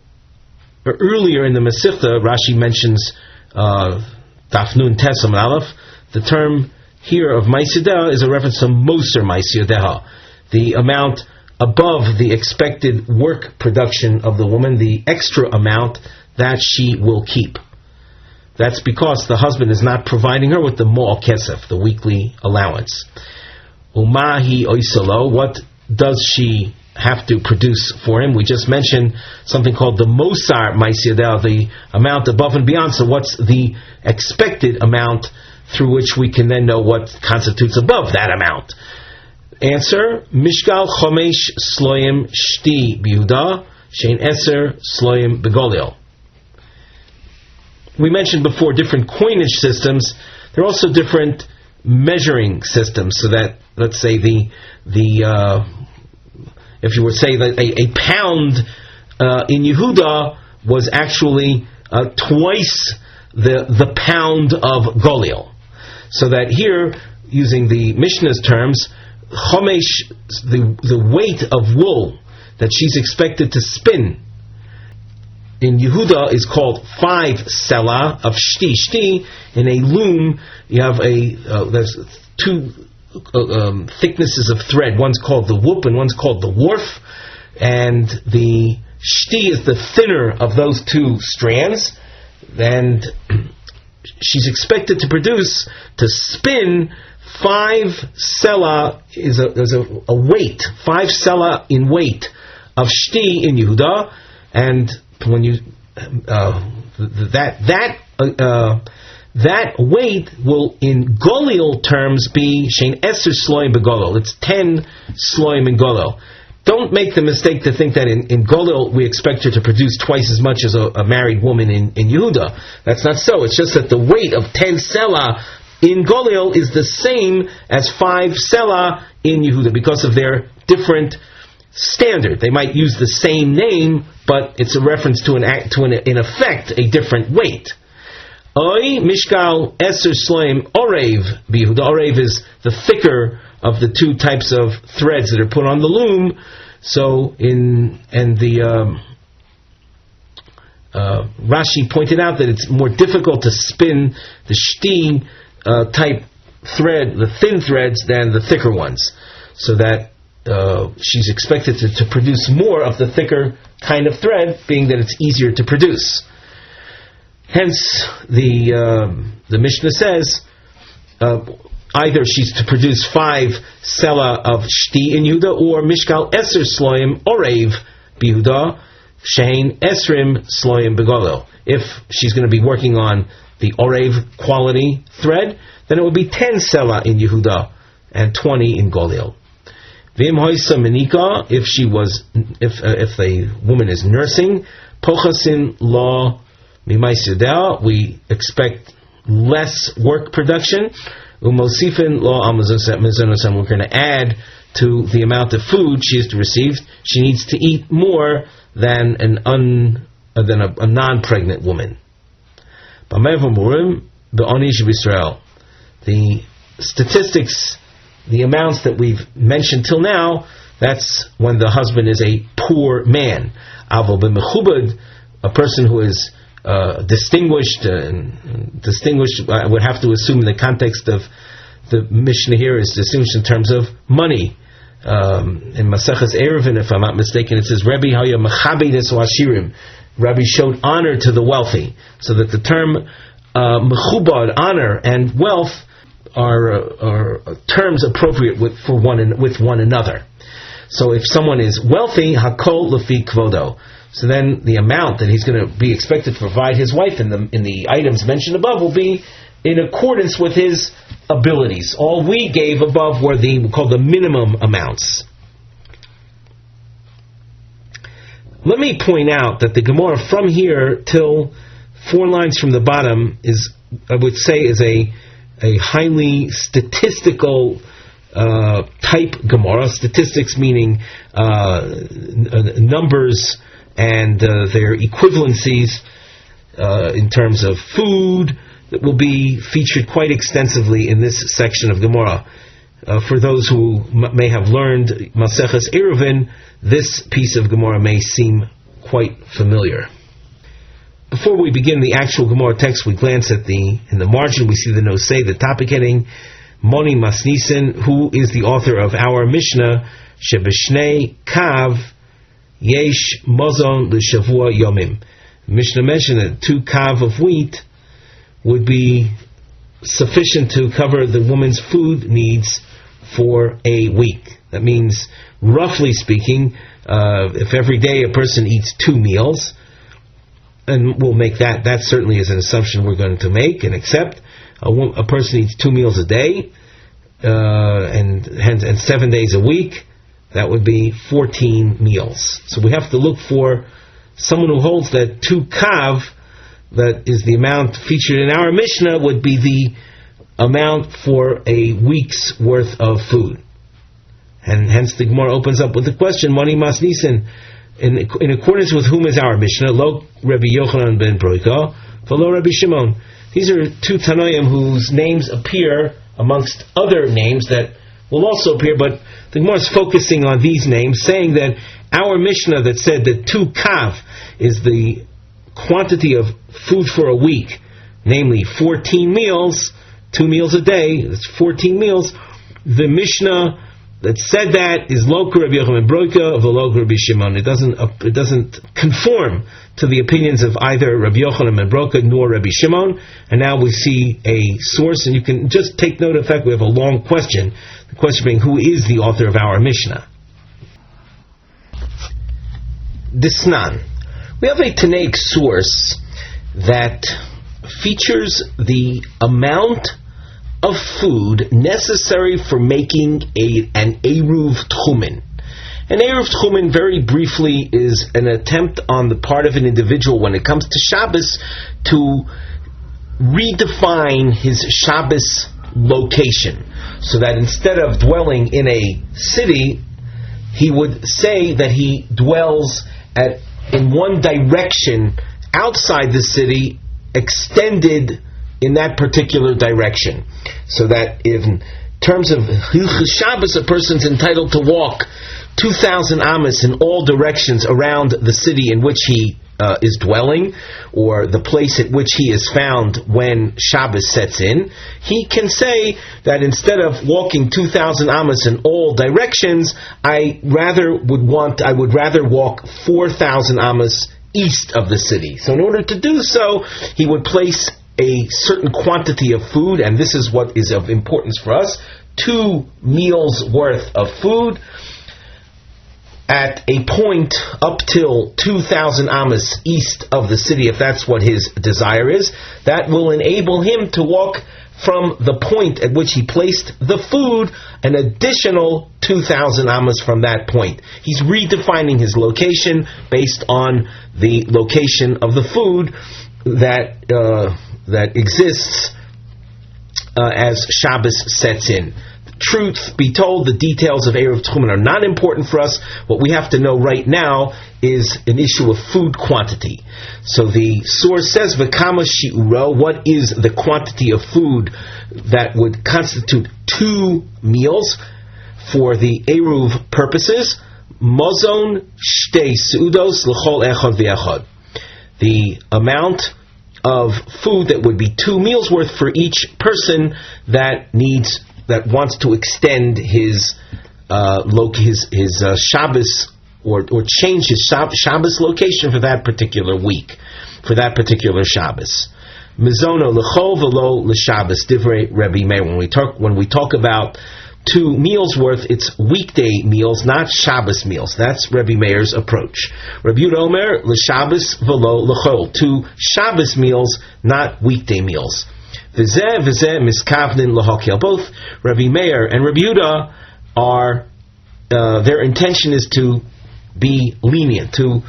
earlier in the Masechta, Rashi mentions Daf Nun Tes Amud Aleph. The term here of ma'isa yodel is a reference to moser ma'isa yodel, the amount above the expected work production of the woman, the extra amount that she will keep. That's because the husband is not providing her with the mo'al kesef, the weekly allowance. Umahi oisalo, what does she have to produce for him? We just mentioned something called the mosar ma'isa yodel, the amount above and beyond. So what's the expected amount through which we can then know what constitutes above that amount? Answer, Mishgal chomesh sloim shti biuda, shein eser sloim begolil. We mentioned before different coinage systems. There are also different measuring systems, so that, let's say, if you would say that a pound in Yehuda was actually twice the pound of Golil. So that here, using the Mishnah's terms, chomesh, the weight of wool that she's expected to spin in Yehuda is called 5 selah of shti. Shti, in a loom, you have there's two thicknesses of thread. One's called the whoop and one's called the warp. And the shti is the thinner of those two strands. And she's expected to spin 5 selah is a weight, 5 selah in weight of shti in Yehuda. And when you that weight will in Golil terms be shein eser sloim begolil. It's 10 sloim in Golil. Don't make the mistake to think that in Golil we expect her to produce twice as much as a married woman in Yehuda. That's not so. It's just that the weight of 10 selah in Golil is the same as 5 selah in Yehuda because of their different standard. They might use the same name, but it's a reference to in effect a different weight. Oy mishkal eser sloim orev bihuda. Orev is the thicker of the two types of threads that are put on the loom. So Rashi pointed out that it's more difficult to spin the shti type thread, the thin threads, than the thicker ones. So that she's expected to produce more of the thicker kind of thread, being that it's easier to produce. Hence, the Mishnah says either she's to produce 5 selah of shti in Yehuda, or mishkal eser sloim orev bihuda shein esrim sloim begolil. If she's going to be working on the orev quality thread, then it would be 10 selah in Yehuda and 20 in Golil. V'im hoisa menika, if the woman is nursing, pochasin la we expect less work production. Umosifin lo al-mezonot, we're going to add to the amount of food she is to receive. She needs to eat more than a non-pregnant woman. The statistics, the amounts that we've mentioned till now, that's when the husband is a poor man. A person who is distinguished, I would have to assume in the context of the Mishnah here is distinguished in terms of money. In Maseches Eruvin, if I'm not mistaken, it says Rabbi Haya Mechabedes Washirim. Rabbi showed honor to the wealthy, so that the term mechubad, honor, and wealth are terms appropriate with one another. So if someone is wealthy, hakol lefi kvodo. So then the amount that he's going to be expected to provide his wife in the items mentioned above will be in accordance with his abilities. All we gave above were we call the minimum amounts. Let me point out that the Gemara from here till 4 lines from the bottom is, I would say, is a highly statistical type Gemara. Statistics meaning numbers and their equivalencies in terms of food that will be featured quite extensively in this section of Gemara. For those who may have learned Maseches Eruvin, this piece of Gemara may seem quite familiar. Before we begin the actual Gemara text, we glance at in the margin, we see the nosei, the topic heading, Moni Masnisen, who is the author of our Mishnah, Shebeshnei Kav Yesh Mozon L'Shavua Yomim. Mishnah mentioned that 2 kav of wheat would be sufficient to cover the woman's food needs for a week. That means, roughly speaking, if every day a person eats 2 meals, and we'll make that certainly is an assumption we're going to make and accept, a person eats 2 meals a day, and 7 days a week, that would be 14 meals. So we have to look for someone who holds that 2 kav, that is the amount featured in our Mishnah, would be the amount for a week's worth of food. And hence the Gemara opens up with the question, Moni Masnisen, in accordance with whom is our Mishnah? Lo Rabbi Yochanan ben Berger, v'lo Rabbi Shimon. These are 2 Tanoim whose names appear amongst other names that will also appear, but the Gemara is focusing on these names, saying that our Mishnah that said that 2 kav is the quantity of food for a week, namely 14 meals, 2 meals a day, that's 14 meals. The Mishnah that said that is Lo Rabbi Yochanan Berger of the Lo Rabbi Shimon. It doesn't conform to the opinions of either Rabbi Yochanan ben Berger nor Rabbi Shimon. And now we see a source, and you can just take note of the fact we have a long question. The question being, who is the author of our Mishnah? Disnan. We have a Tanaic source that features the amount of food necessary for making an Eruv Tchumen. An Eruv Tchumen, very briefly, is an attempt on the part of an individual when it comes to Shabbos to redefine his Shabbos location, so that instead of dwelling in a city, he would say that he dwells in one direction outside the city, extended in that particular direction. So that in terms of Hilchos Shabbos, a person's entitled to walk 2,000 amas in all directions around the city in which he is dwelling, or the place at which he is found when Shabbos sets in. He can say that instead of walking 2,000 amas in all directions, I would rather walk 4,000 amas east of the city. So in order to do so, he would place a certain quantity of food, and this is what is of importance for us, 2 meals worth of food at a point up till 2,000 amas east of the city, if that's what his desire is. That will enable him to walk from the point at which he placed the food an additional 2,000 amas from that point. He's redefining his location based on the location of the food that exists as Shabbos sets in. Truth be told, the details of Erev Tchumen are not important for us. What we have to know right now is an issue of food quantity. So the source says, V'kama shiuro, what is the quantity of food that would constitute 2 meals for the Eruv purposes? Mozon shtei seudos l'chol echad v'echad. The amount of food that would be 2 meals worth for each person that wants to extend his Shabbos or change his Shabbos location for that particular week, for that particular Shabbos. Mizono l'chol v'lo l'Shabbos divrei Rebbe Meir. When we talk about 2 meals worth, it's weekday meals, not Shabbos meals. That's Rebbe Meir's approach. Rabbi Yehuda Omer l'Shabbos v'lo l'chol. 2 Shabbos meals, not weekday meals. V'zeh miskavnin l'hokel. Both Rabbi Meir and Rabbi Yehuda are their intention is to be lenient, to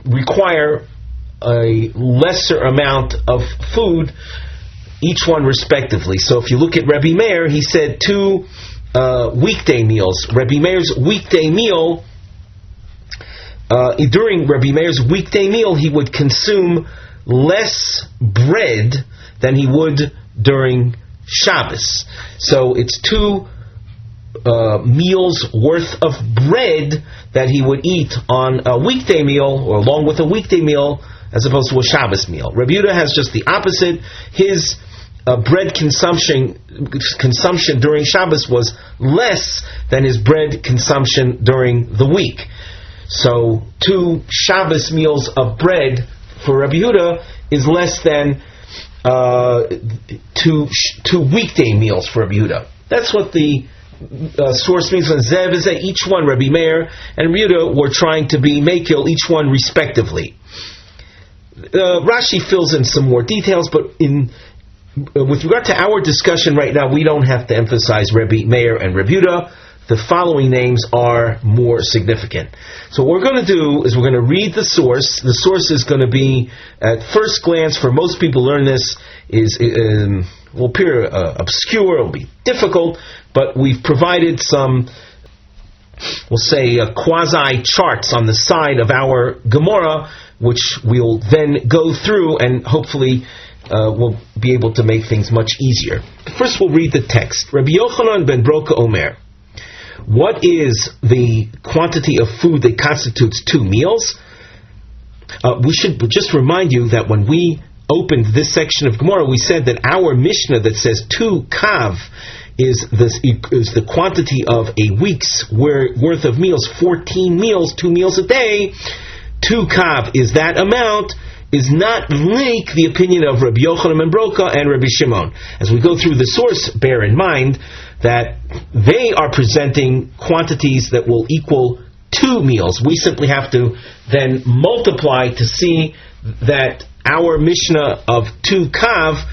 require a lesser amount of food, each one respectively. So if you look at Rabbi Meir, he said 2 weekday meals. Rabbi Meir's weekday meal, during Rabbi Meir's weekday meal, he would consume less bread than he would during Shabbos. So it's 2 meals worth of bread that he would eat on a weekday meal, or along with a weekday meal, as opposed to a Shabbos meal. Rabbi Yehuda has just the opposite. His bread consumption during Shabbos was less than his bread consumption during the week. So 2 Shabbos meals of bread for Rabbi Yehuda is less than 2 weekday meals for Rabbi Yehuda. That's what the source means when Zev is that each one, Rabbi Meir and Rabbi Yehuda, were trying to be Mekil, each one respectively. Rashi fills in some more details, but with regard to our discussion right now, we don't have to emphasize Rabbi Meir and Rabbi Yehuda. The following names are more significant. So what we're going to do is we're going to read the source. The source is going to be, at first glance, for most people who learn this, will appear obscure, will be difficult, but we've provided some, we'll say, quasi charts on the side of our Gemara, which we'll then go through and hopefully we'll be able to make things much easier. First we'll read the text. Rabbi Yochanan ben Broka Omer. What is the quantity of food that constitutes 2 meals? We should just remind you that when we opened this section of Gemara, we said that our Mishnah that says 2 kav is the quantity of a week's worth of meals, 14 meals, 2 meals a day. 2 kav is that amount, is not like the opinion of Rabbi Yochanan ben Broka and Rabbi Shimon. As we go through the source, bear in mind that they are presenting quantities that will equal 2 meals. We simply have to then multiply to see that our Mishnah of 2 kav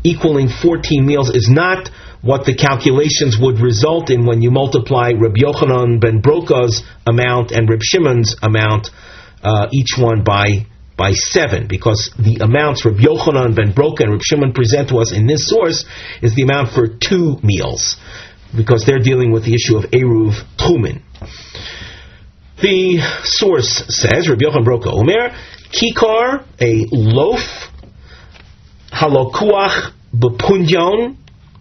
equaling 14 meals is not what the calculations would result in when you multiply Rabbi Yochanan ben Broka's amount and Rabbi Shimon's amount, each one by 7, because the amounts Rabbi Yochanan ben Broka and Rabbi Shimon present to us in this source is the amount for 2 meals, because they're dealing with the issue of Eruv Tchumen. The source says, Rabbi Yochanan Broka Omer, Kikar, a loaf, halokuach b'punyon.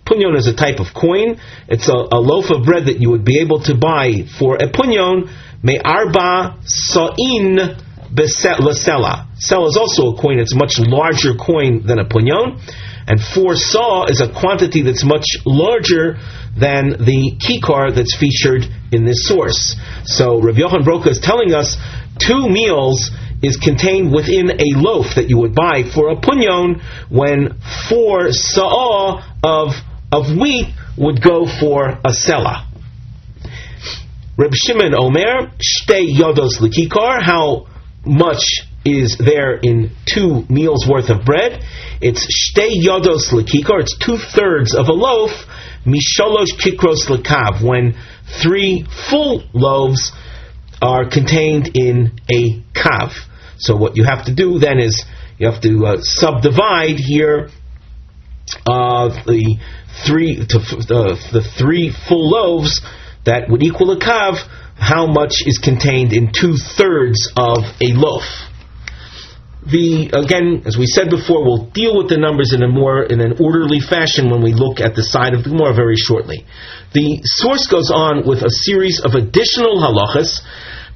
Punyon is a type of coin. It's a loaf of bread that you would be able to buy for a punyon, me'arba sa'in Sela. Sela is also a coin. It's a much larger coin than a punyon. And 4 sa is a quantity that's much larger than the kikar that's featured in this source. So Rabbi Yochanan Broka is telling us 2 meals is contained within a loaf that you would buy for a punyon, when 4 sa of wheat would go for a sela. Rabbi Shimon Omer, shtei yodos l'kikar, how much is there in 2 meals worth of bread? It's shtei yodos l'kikar, it's 2/3 of a loaf, misholosh kikros l'kav, when 3 full loaves are contained in a kav. So what you have to do then is You have to subdivide here the three full loaves that would equal a kav. How much is contained in 2/3 of a loaf? Again, as we said before, we'll deal with the numbers in an orderly fashion when we look at the side of the Gemara very shortly. The source goes on with a series of additional halachas,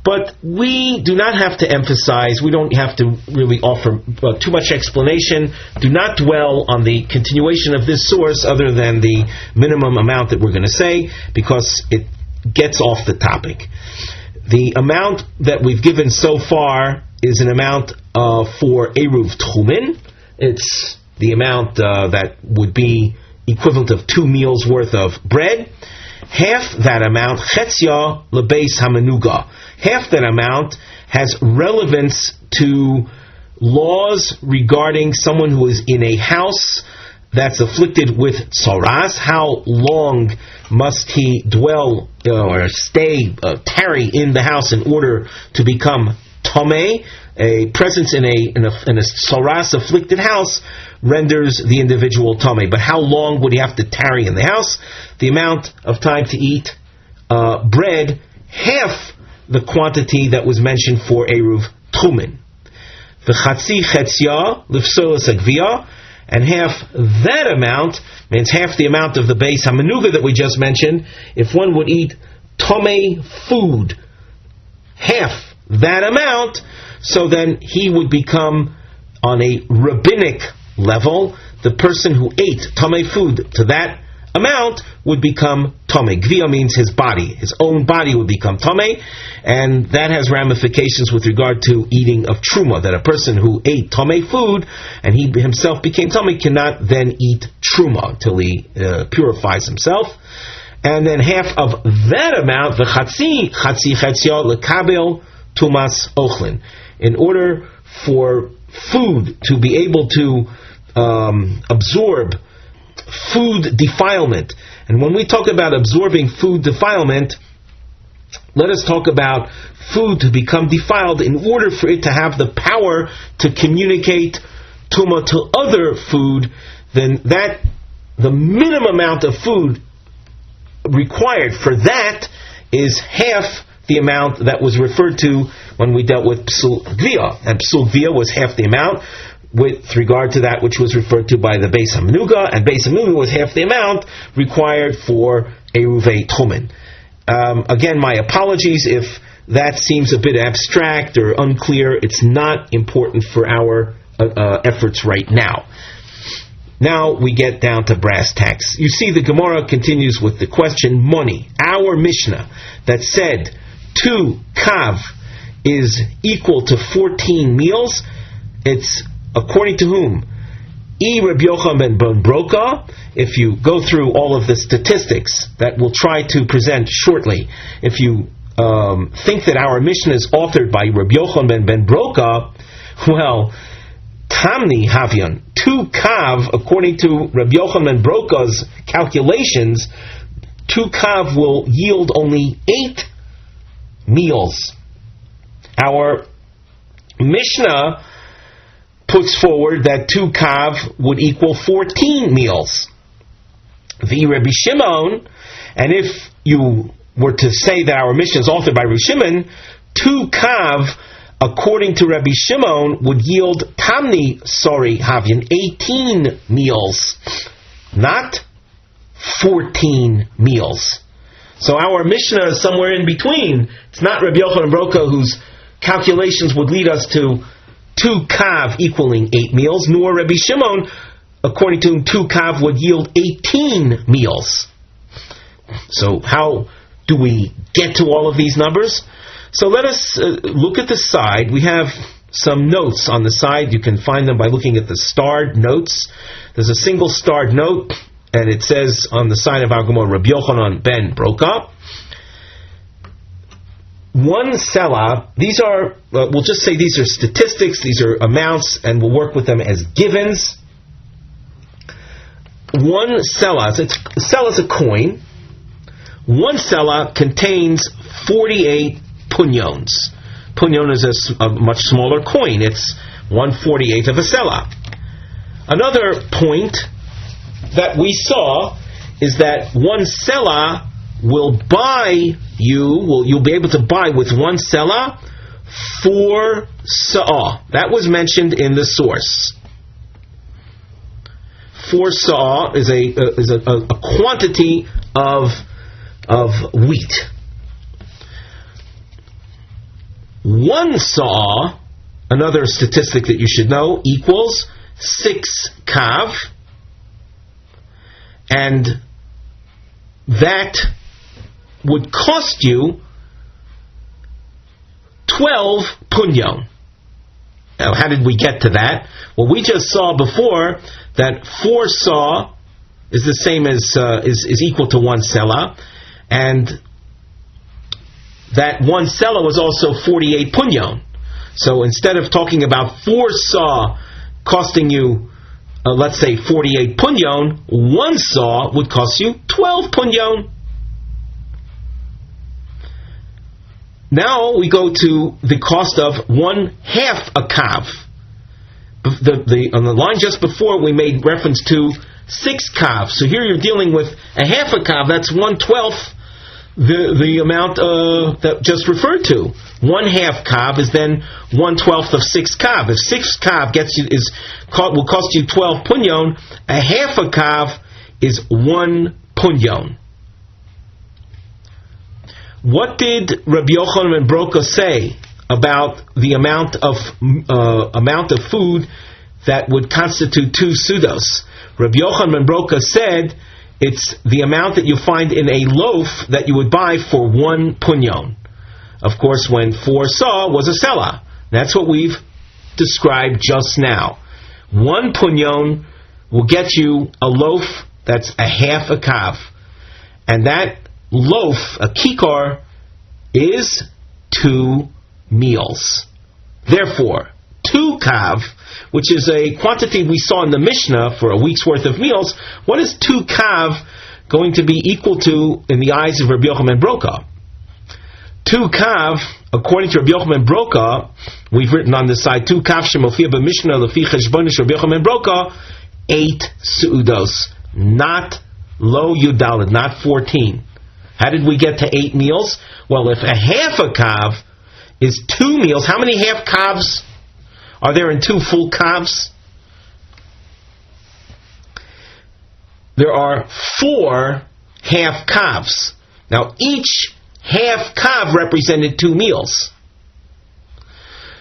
but we do not have to emphasize, we don't have to really offer too much explanation. Do not dwell on the continuation of this source other than the minimum amount that we're going to say, because it gets off the topic. The amount that we've given so far is an amount for Eruv Tchumen. It's the amount that would be equivalent of 2 meals worth of bread. Half that amount, Chetzia Lebeis Hamenuga. Half that amount has relevance to laws regarding someone who is in a house that's afflicted with tzoras. How long must he dwell or stay, tarry in the house in order to become tomei? A presence in a tzoras afflicted house renders the individual tomei. But how long would he have to tarry in the house? The amount of time to eat bread, half the quantity that was mentioned for Eruv Tchumen. The Chatzi Chetzia Lifsolas Agvia, and half that amount means half the amount of the base hamenuga that we just mentioned. If one would eat tomei food, half that amount, so then he would become, on a rabbinic level, the person who ate tomei food to that amount would become tomei. Gvia means his body, his own body would become tomei, and that has ramifications with regard to eating of truma, that a person who ate tomei food and he himself became tomei cannot then eat truma until he purifies himself. And then half of that amount, the chatzi chetzia lekabel tumas ochlin. In order for food to be able to absorb food defilement, and when we talk about absorbing food defilement, let us talk about food to become defiled. In order for it to have the power to communicate tuma to other food, then that the minimum amount of food required for that is half the amount that was referred to when we dealt with psul gvia, and psul gvia was half the amount with regard to that which was referred to by the Beis HaMenuga, and Beis HaMenuga was half the amount required for Eruvei Tchumen. Again, my apologies if that seems a bit abstract or unclear. It's not important for our efforts right now. Now we get down to brass tacks. You see, the Gemara continues with the question, money. Our Mishnah that said 2 kav is equal to 14 meals, it's according to whom? Rabbi Yochanan ben Broka. If you go through all of the statistics that we'll try to present shortly, if you think that our mission is authored by Rabbi Yochanan ben Broka, well, Tamni Havyan, 2 kav, according to Rabbi Yochanan ben Broka's calculations, 2 kav will yield only 8 meals. Our Mishnah puts forward that 2 kav would equal 14 meals. The Rabbi Shimon, and if you were to say that our Mishnah is authored by Rabbi Shimon, 2 kav, according to Rabbi Shimon, would yield Tamni Havyan 18 meals, not 14 meals. So our Mishnah is somewhere in between. It's not Rabbi Yochanan Broka whose calculations would lead us to 2 kav equaling 8 meals, nor Rabbi Shimon, according to whom 2 kav would yield 18 meals. So how do we get to all of these numbers? So let us look at the side. We have some notes on the side. You can find them by looking at the starred notes. There's a single starred note, and it says on the side of our Gemara, Rabbi Yochanan ben Broka. 1 selah, these are, we'll just say these are statistics, these are amounts, and we'll work with them as givens. 1 selah, selah is a coin. 1 selah contains 48 punyons. Punyon is a much smaller coin. It's 1/48 of a selah. Another point that we saw is that one selah will buy you'll be able to buy with one selah 4 sa'ah. That was mentioned in the source. 4 sa'ah is a quantity of wheat. 1 sa'ah, another statistic that you should know, equals 6 kav, and that would cost you 12 punyon. Now, how did we get to that? Well, we just saw before that 4 saw is the same as is equal to 1 selah, and that 1 selah was also 48 punyon. So instead of talking about 4 saw costing you, let's say 48 punyon, 1 saw would cost you 12 punyon. Now we go to the cost of 1/2 a kav. On the line just before we made reference to 6 kav. So here you're dealing with 1/2 a kav. That's 1/12 the amount that just referred to. 1/2 kav is then 1/12 of 6 kav. If 6 kav will cost you 12 punyon, 1/2 a kav is 1 punyon. What did Rabbi Yochanan Berger say about the amount of food that would constitute 2 sudos? Rabbi Yochanan Berger said it's the amount that you find in a loaf that you would buy for 1 punyon. Of course, when 4 saw was a selah. That's what we've described just now. 1 punyon will get you a loaf that's 1/2 a kav. And that loaf, a kikar, is 2 meals. Therefore, 2 kav, which is a quantity we saw in the Mishnah for a week's worth of meals, what is 2 kav going to be equal to in the eyes of Rabbi Yochanan Berger? 2 kav, according to Rabbi Yochanan Berger, we've written on the side, 2 kav shemofia b'Mishnah lefi cheshbonish Rabbi Yochanan Berger, 8 su'udos, not lo yudalid, not 14. How did we get to 8 meals? Well, if 1/2 a kav is 2 meals, how many half kavs are there in 2 full kavs? There are 4 half kavs. Now, each half kav represented 2 meals.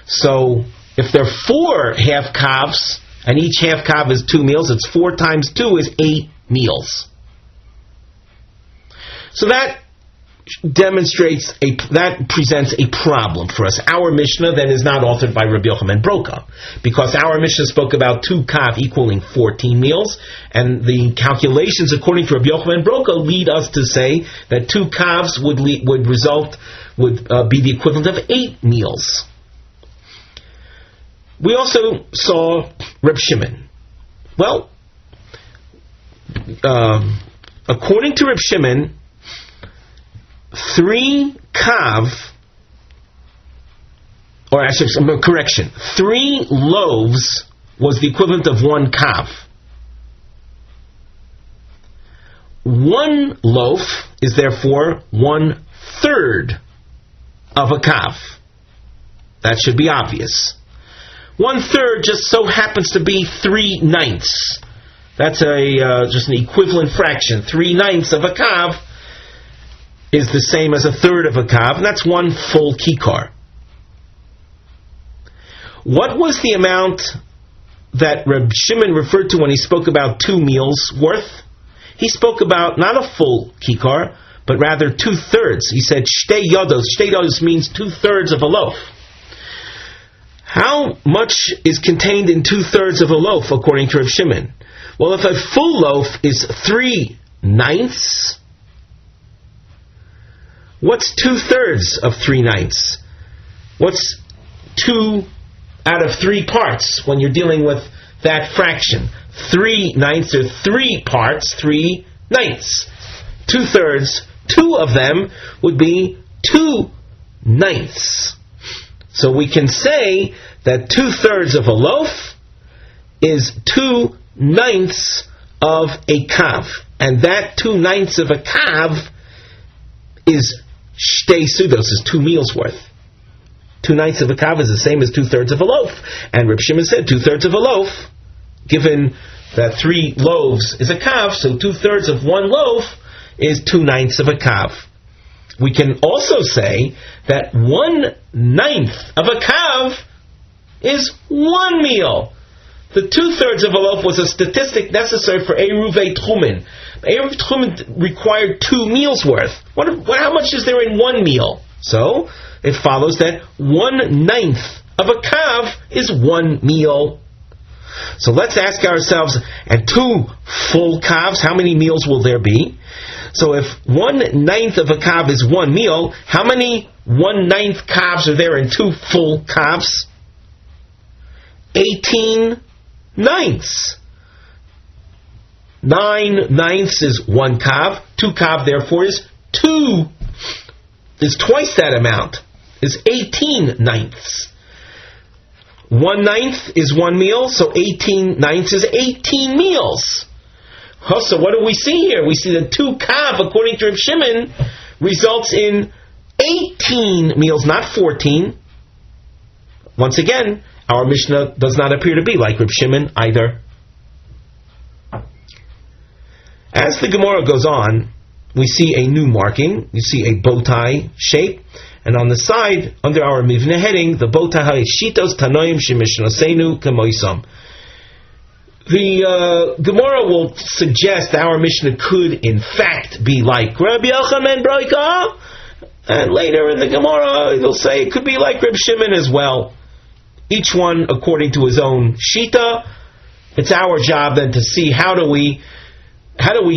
So, if there are 4 half kavs, and each half kav is 2 meals, it's 4 times 2 is 8 meals. So that presents a problem for us. Our Mishnah then is not authored by Rabbi Yochanan Berger, because our Mishnah spoke about 2 kav equaling 14 meals, and the calculations according to Rabbi Yochanan Berger lead us to say that 2 kavs would be the equivalent of 8 meals. We also saw Reb Shimon. Well, according to Reb Shimon, 3 kav, or actually, correction, 3 loaves was the equivalent of 1 kav. 1 loaf is therefore 1/3 of a kav. That should be obvious. 1/3 just so happens to be 3/9. That's just an equivalent fraction. 3/9 of a kav is the same as 1/3 of a kav, and that's 1 full kikar. What was the amount that Reb Shimon referred to when he spoke about 2 meals worth? He spoke about not a full kikar, but rather 2/3. He said shtei yodos. Shtei yodos means 2/3 of a loaf. How much is contained in 2/3 of a loaf, according to Reb Shimon? Well, if a full loaf is 3/9, what's 2/3 of 3/9? What's 2 out of 3 parts when you're dealing with that fraction? 3/9 are 3 parts, 3/9. 2/3, 2 of them would be 2/9. So we can say that 2/3 of a loaf is 2/9 of a kav, and that 2/9 of a kav is shtei sudos, is 2 meals worth. 2/9 of a kav is the same as 2/3 of a loaf, and Reb Shimon said 2/3 of a loaf, given that 3 loaves is a kav, so 2/3 of 1 loaf is 2/9 of a kav. We can also say that 1/9 of a kav is 1 meal. The 2/3 of a loaf was a statistic necessary for Eruvei Tchumen. Eruv Tchumen required 2 meals worth. How much is there in 1 meal? So it follows that 1/9 of a kav is 1 meal. So let's ask ourselves, and 2 full kavs, how many meals will there be? So if 1/9 of a kav is 1 meal, how many 1/9 kavs are there in 2 full kavs? 18/9. 9/9 is 1 kav. 2 kav therefore is 2. Is twice that amount. Is 18/9. 1/9 is 1 meal, so 18/9 is 18 meals. So what do we see here? We see that 2 kav, according to Reb Shimon, results in 18 meals, not 14. Once again, our Mishnah does not appear to be like Reb Shimon either. As the Gemara goes on, we see a new marking. You see a bow tie shape. And on the side, under our Mivneh heading, the bow tie is Shitos Tanoim Shemishnosenu Kemoisam. The Gemara will suggest our Mishnah could, in fact, be like HaRav Yehonasan Berger, and later in the Gemara, it'll say it could be like Reb Shimon as well. Each one according to his own Shlita. It's our job then to see how do we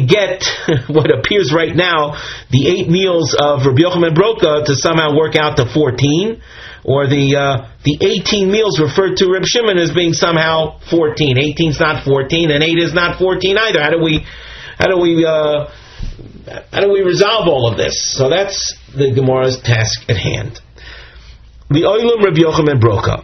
get what appears right now, the 8 meals of Rabbi Yochanan Berger, to somehow work out to 14, or the 18 meals referred to Reb Shimon as being somehow 14. 18 is not 14, and 8 is not 14 either. How do we resolve all of this? So that's the Gemara's task at hand. The Oilam Rabbi Yochanan Berger.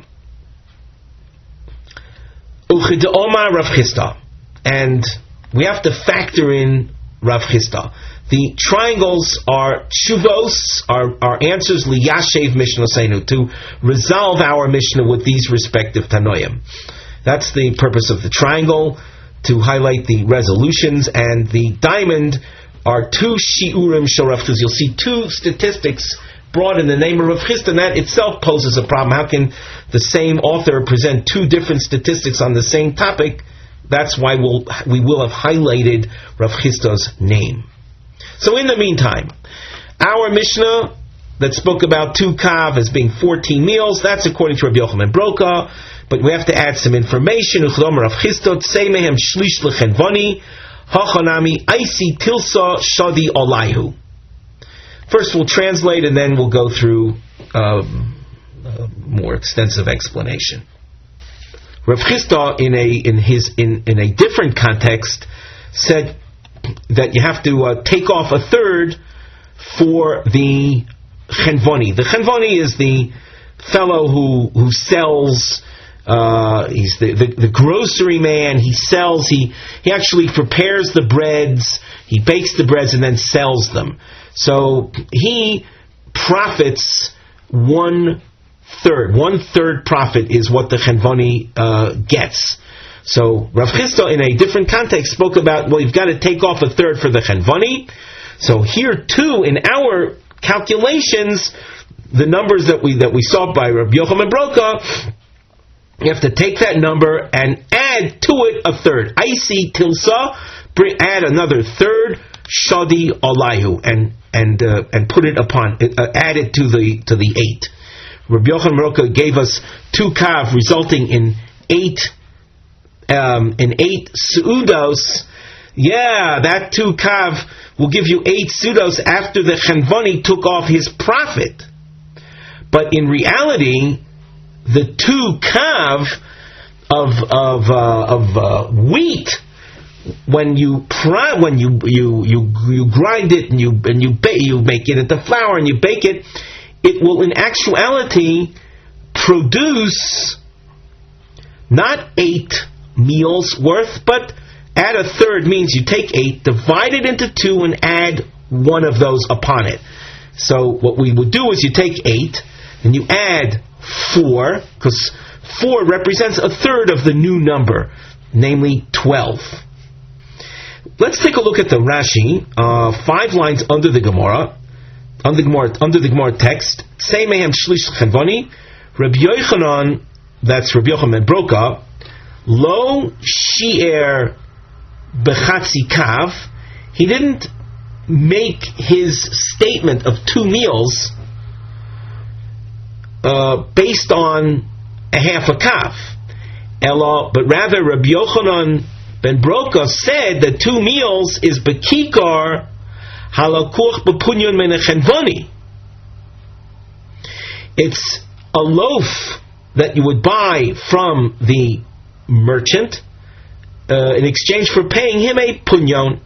Uchideoma Rav Chisda, and we have to factor in Rav Chisda. The triangles are Kesubos, are answers liyashev Mishnosenu, to resolve our Mishnah with these respective Tanoim. That's the purpose of the triangle, to highlight the resolutions, and the diamond are 2 shiurim shel Rav Chisda. You'll see 2 statistics brought in the name of Rav Chisda, and that itself poses a problem. How can the same author present 2 different statistics on the same topic? That's why we will have highlighted Rav Chisda's name. So in the meantime, our Mishnah that spoke about 2 kav as being 14 meals, that's according to Rabbi Yochanan Berger, but we have to add some information. Uchdom Rav Chisda tzei mehem shlish lechenvoni hachanami aisi tilsa shadi olayhu. First we'll translate, and then we'll go through more extensive explanation. Rav Chisda, in a different context, said that you have to take off 1/3 for the chenvoni. The chenvoni is the fellow who sells. He's the grocery man. He sells. He actually prepares the breads. He bakes the breads and then sells them. So he profits 1/3. 1/3 profit is what the chenvoni gets. So Rav Chisda, in a different context, spoke about, well, you've got to take off 1/3 for the chenvoni. So here too, in our calculations, the numbers that we saw by Rabbi Yochanan Berger, you have to take that number and add to it 1/3. Aisi tilsa, add another 1/3. Shadi olayhu, and put it upon, add it to the 8. Rabbi Yochanan Berger gave us 2 kav, resulting in 8 seudos. Yeah, that 2 kav will give you 8 seudos after the chenvoni took off his profit. But in reality, the 2 kav of wheat, when you grind it and you make it into flour and you bake it, it will in actuality produce not 8 meals worth, but add a third means you take 8, divide it into 2, and add one of those upon it. So what we would do is you take 8, and you add 4, because 4 represents a third of the new number, namely 12. Let's take a look at the Rashi, 5 lines under the Gemara, under the Gemara text. Say mehem shlish chenvoni, Rabbi Yochanan, that's Rabbi Yochanan Berger, lo shiur bechatzi kav. He didn't make his statement of 2 meals based on a half a kav. Ella, but rather Rabbi Yochanan ben Berger said that 2 meals is bekikar halakuch bepunyon menechenvoni. It's a loaf that you would buy from the merchant in exchange for paying him a punyon.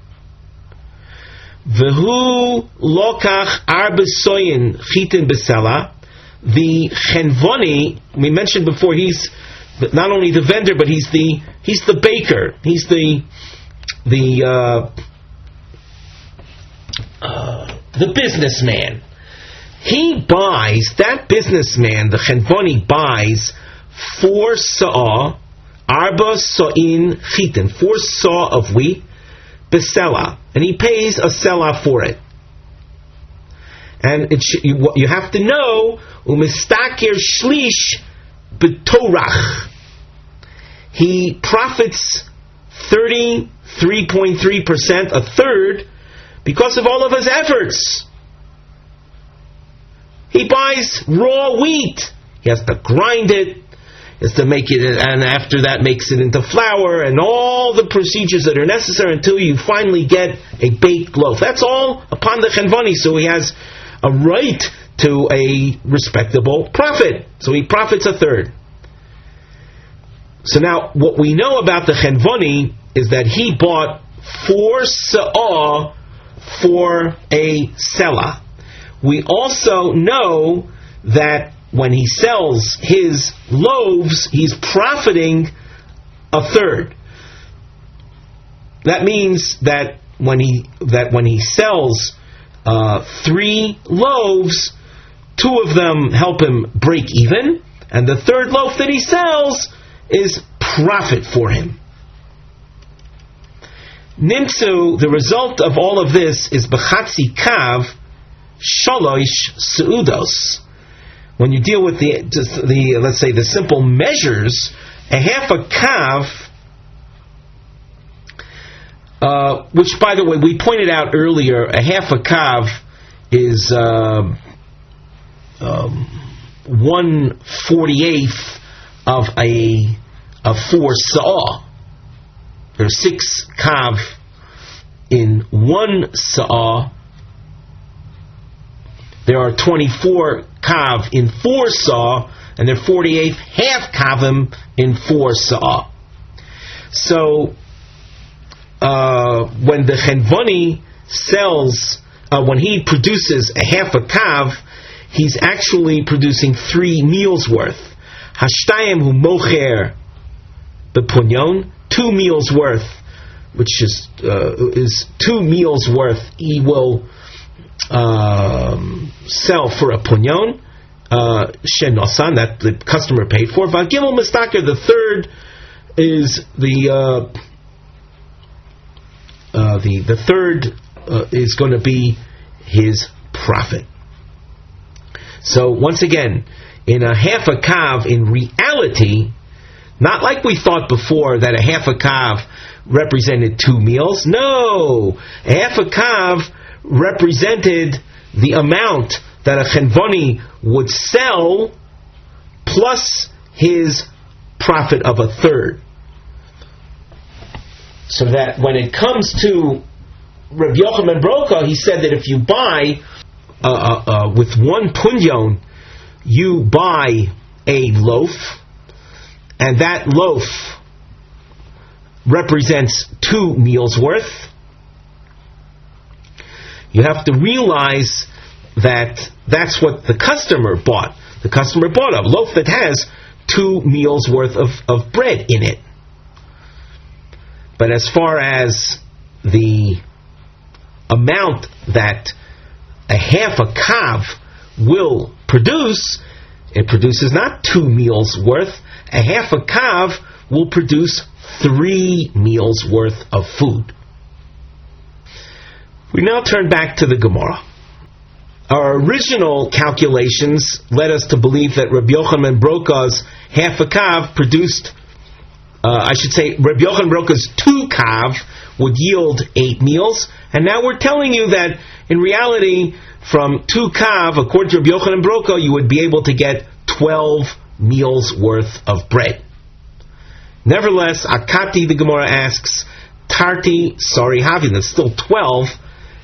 Vehu lokach arba soyin chitin besela. The chenvoni, we mentioned before, he's not only the vendor, but he's the baker. He's the businessman. That businessman, the chenvoni, buys 4 sa'ah, arba sa'in chitin, 4 saw of wheat, besela, and he pays a selah for it. And you have to know, umistakir shlish b'torah. He profits 33.3%, a third, because of all of his efforts. He buys raw wheat. He has to grind it. He has to make it, and after that makes it into flour, and all the procedures that are necessary until you finally get a baked loaf. That's all upon the chenvoni, so he has a right to a respectable profit. So he profits a third. So now, what we know about the chenvoni is that he bought 4 sa'ah for a selah. We also know that when he sells his loaves, he's profiting a third. That means that when he sells 3 loaves, 2 of them help him break even, and the third loaf that he sells is profit for him. Nimtzu, the result of all of this is bechatzi kav shalosh seudos. When you deal with the let's say the simple measures, a half a kav, which by the way we pointed out earlier, a half a kav is 1/48 of a 4 sa'ah. There's 6 kav in 1 sa'ah. There are 24 kav in 4 sa'ah, and there are 48 half kavim in 4 sa'ah. So, when the chenvoni sells, when he produces a half a kav, he's actually producing 3 meals worth. Hashtayim hu mocher bepunyon, 2 meals worth, which is 2 meals worth. He will sell for a punyon, shenosan, that the customer paid for. Vagimel mistaker, the third is the third is going to be his profit. So once again, in a half a kav, in reality, not like we thought before that a half a kav represented 2 meals. No, a half a kav represented the amount that a chenvoni would sell plus his profit of a third. So that when it comes to Rabbi Yochanan Berger, he said that if you buy with 1 punyon, you buy a loaf, and that loaf represents 2 meals worth. You have to realize that that's what the customer bought. The customer bought a loaf that has 2 meals worth of bread in it. But as far as the amount that a half a kav will produce, it produces not 2 meals worth. A half a kav will produce 3 meals worth of food. We now turn back to the Gemara. Our original calculations led us to believe that Rabbi Yochanan Berger's half a kav produced, Rabbi Yochanan Berger's 2 kav would yield 8 meals, and now we're telling you that in reality, from 2 kav, according to Rabbi Yochanan Berger, you would be able to get 12 meals worth of bread. Nevertheless, Akati, the Gemara asks, Tarti Sari Havin, that's still 12,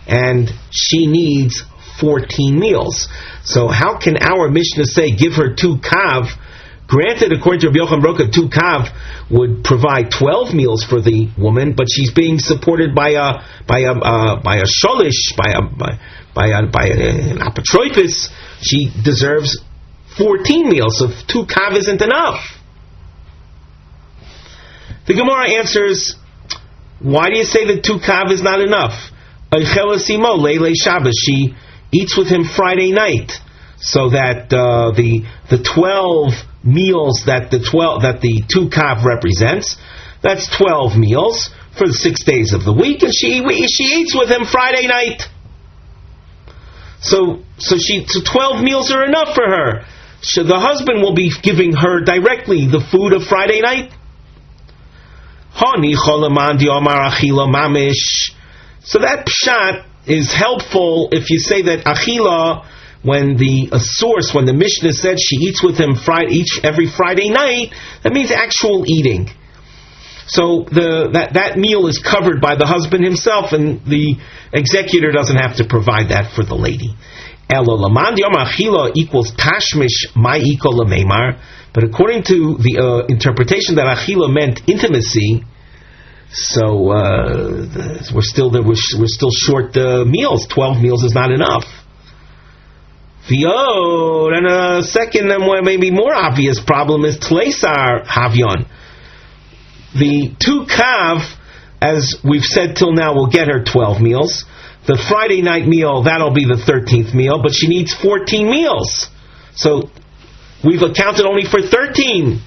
and she needs 14 meals. So how can our Mishnah say, give her 2 kav? Granted, according to Rabbi Yochanan Berger, 2 kav would provide 12 meals for the woman, but she's being supported by a sholish, by an apotropis. She deserves 14 meals, so 2 kav isn't enough. The Gemara answers, why do you say that 2 kav is not enough? She eats with him Friday night, so that the 12 meals that the 2 kav represents, that's 12 meals for the 6 days of the week, and she eats with him Friday night. So 12 meals are enough for her. So the husband will be giving her directly the food of Friday night. So that pshat is helpful if you say that achila, when the Mishnah said she eats with him every Friday night, that means actual eating. So that meal is covered by the husband himself, and the executor doesn't have to provide that for the lady. Equals tashmish ma'iko lememar, but according to the interpretation that achila meant intimacy, so we're still short meals. 12 meals is not enough. And a second and maybe more obvious problem is tleisar havyon. The 2 kav, as we've said till now, will get her 12 meals. The Friday night meal, that'll be the 13th meal, but she needs 14 meals. So we've accounted only for 13.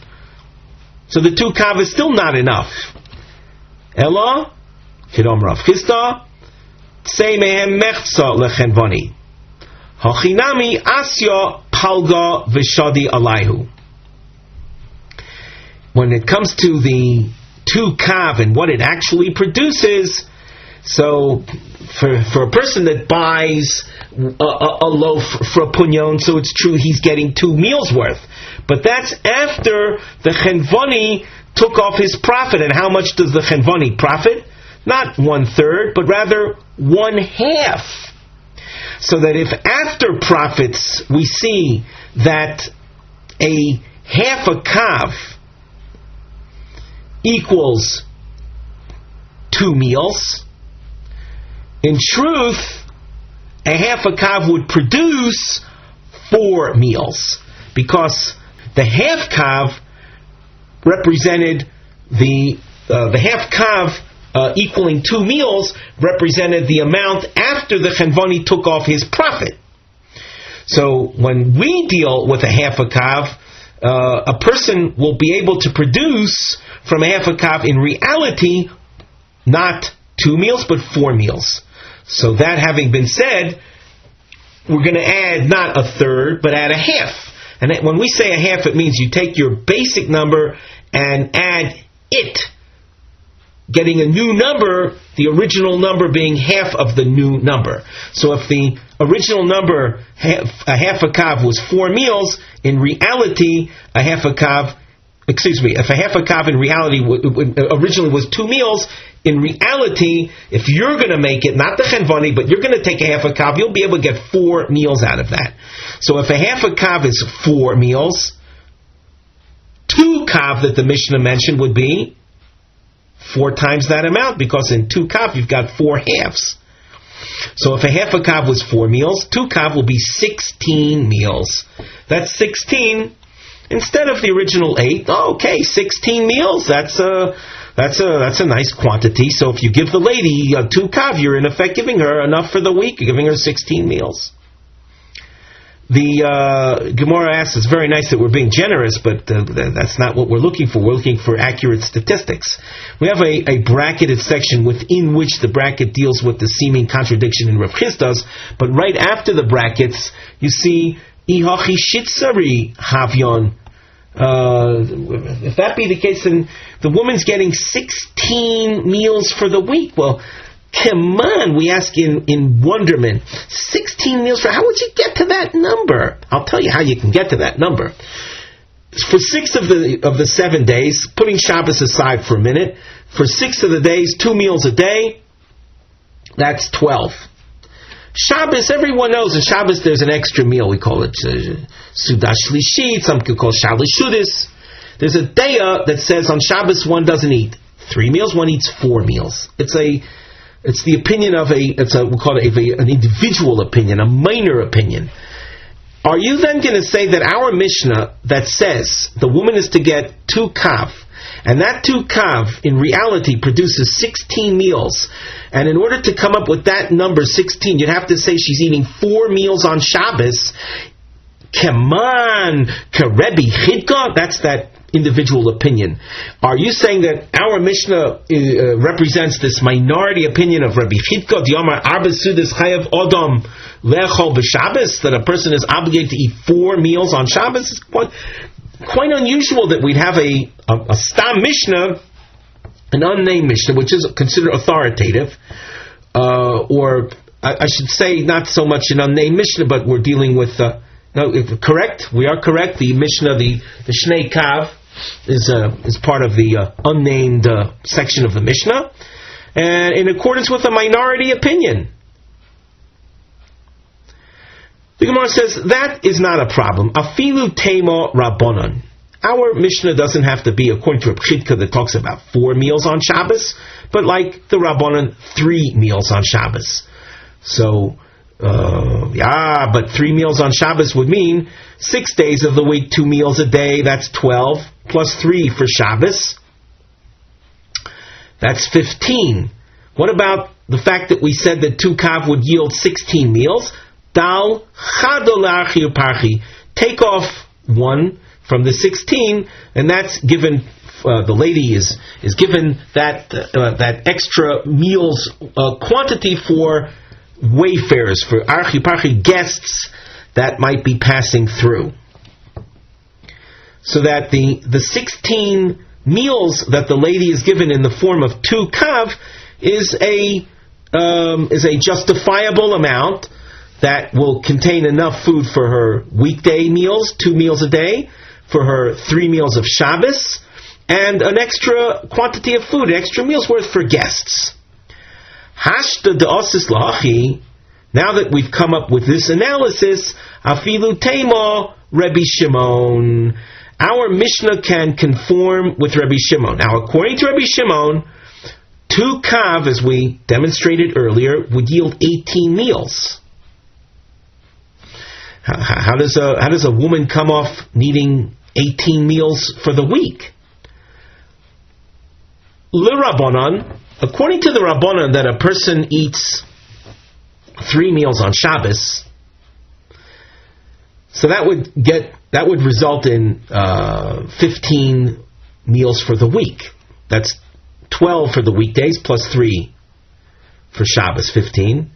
So the 2 kav is still not enough. Ella, Kidom Rav Chisda, Tzei mehem mechza lechenvani. Hachinami asya palga v'shadi alayhu. When it comes to the 2 kav and what it actually produces, so for a person that buys a loaf for a punyon, so it's true he's getting 2 meals worth. But that's after the chenvani took off his profit. And how much does the chenvani profit? Not 1/3, but rather 1/2. So that if after profits we see that a half a kav equals 2 meals, in truth, a half a kav would produce 4 meals, because the half kav represented the half kav equaling 2 meals represented the amount after the chenvani took off his profit. So when we deal with a half a kav, a person will be able to produce from a half a kav in reality not 2 meals but 4 meals. So that having been said, we're going to add not 1/3 but add a half. And when we say a half, it means you take your basic number and add it, getting a new number, the original number being half of the new number. So if the original number, a half a kav, was 4 meals, in reality, if a half a kav in reality originally was 2 meals, in reality, if you're going to make it, not the chenvani, but you're going to take a half a kav, you'll be able to get 4 meals out of that. So if a half a kav is 4 meals, 2 kav that the Mishnah mentioned would be 4 times that amount, because in 2 kav you've got 4 halves. So if a half a kav was 4 meals, 2 kav will be 16 meals. That's 16 instead of the original 8, okay, 16 meals. That's a nice quantity. So if you give the lady 2 kav, you're in effect giving her enough for the week. You're giving her 16 meals. The Gemara asks, it's very nice that we're being generous, but that's not what we're looking for. We're looking for accurate statistics. We have a bracketed section within which the bracket deals with the seeming contradiction in Rav Chisda's, but right after the brackets, you see, Ihachi Shitsari Havyon. If that be the case, then the woman's getting 16 meals for the week. Well, come on, we ask in wonderment. 16 meals how would you get to that number? I'll tell you how you can get to that number. For 6 of the 7 days, putting Shabbos aside for a minute, for 6 of the days, 2 meals a day, that's 12. Shabbos, everyone knows in Shabbos there's an extra meal. We call it Sudah Shlishit, some could call Shalishudis. There's a daya that says on Shabbos one doesn't eat 3 meals, one eats 4 meals. It's the opinion of we call it an individual opinion, a minor opinion. Are you then going to say that our Mishnah that says the woman is to get 2 kav, and that 2 kav in reality produces 16 meals, and in order to come up with that number 16, you'd have to say she's eating 4 meals on Shabbos? Come on, Rebbe Chidka, that's that individual opinion. Are you saying that our Mishnah represents this minority opinion of Rabbi Chidka, Diomar Arba Sudas Chayav Odom Lechol B'Shabbos, that a person is obligated to eat 4 meals on Shabbos? It's quite unusual that we'd have a Stam Mishnah, an unnamed Mishnah, which is considered authoritative, or I should say not so much an unnamed Mishnah, but we're dealing with correct. We are correct. The Mishnah, the Shnei Kav, is part of the unnamed section of the Mishnah, and in accordance with a minority opinion. The Gemara says that is not a problem. Afilu Tema Rabbanon. Our Mishnah doesn't have to be according to Reb Chidka that talks about 4 meals on Shabbos, but like the Rabbanon, 3 meals on Shabbos. So. But 3 meals on Shabbos would mean 6 days of the week, 2 meals a day, that's 12, plus 3 for Shabbos. That's 15. What about the fact that we said that 2 kav would yield 16 meals? Dal chadol parchi. Take off 1 from the 16, and that's given, the lady is given that extra meals quantity for wayfarers, for archi-parchi guests that might be passing through. So that the 16 meals that the lady is given in the form of 2 kav is a justifiable amount that will contain enough food for her weekday meals, 2 meals a day, for her 3 meals of Shabbos, and an extra quantity of food, extra meals worth for guests. Hashta de'osis lahachi. Now that we've come up with this analysis, afilu tema Rabbi Shimon. Our Mishnah can conform with Rabbi Shimon. Now, according to Rabbi Shimon, 2 kav, as we demonstrated earlier, would yield 18 meals. How does a woman come off needing 18 meals for the week? L'Rabbanan, according to the Rabbanan, that a person eats 3 meals on Shabbos, so that would result in 15 meals for the week. That's 12 for the weekdays plus 3 for Shabbos, 15.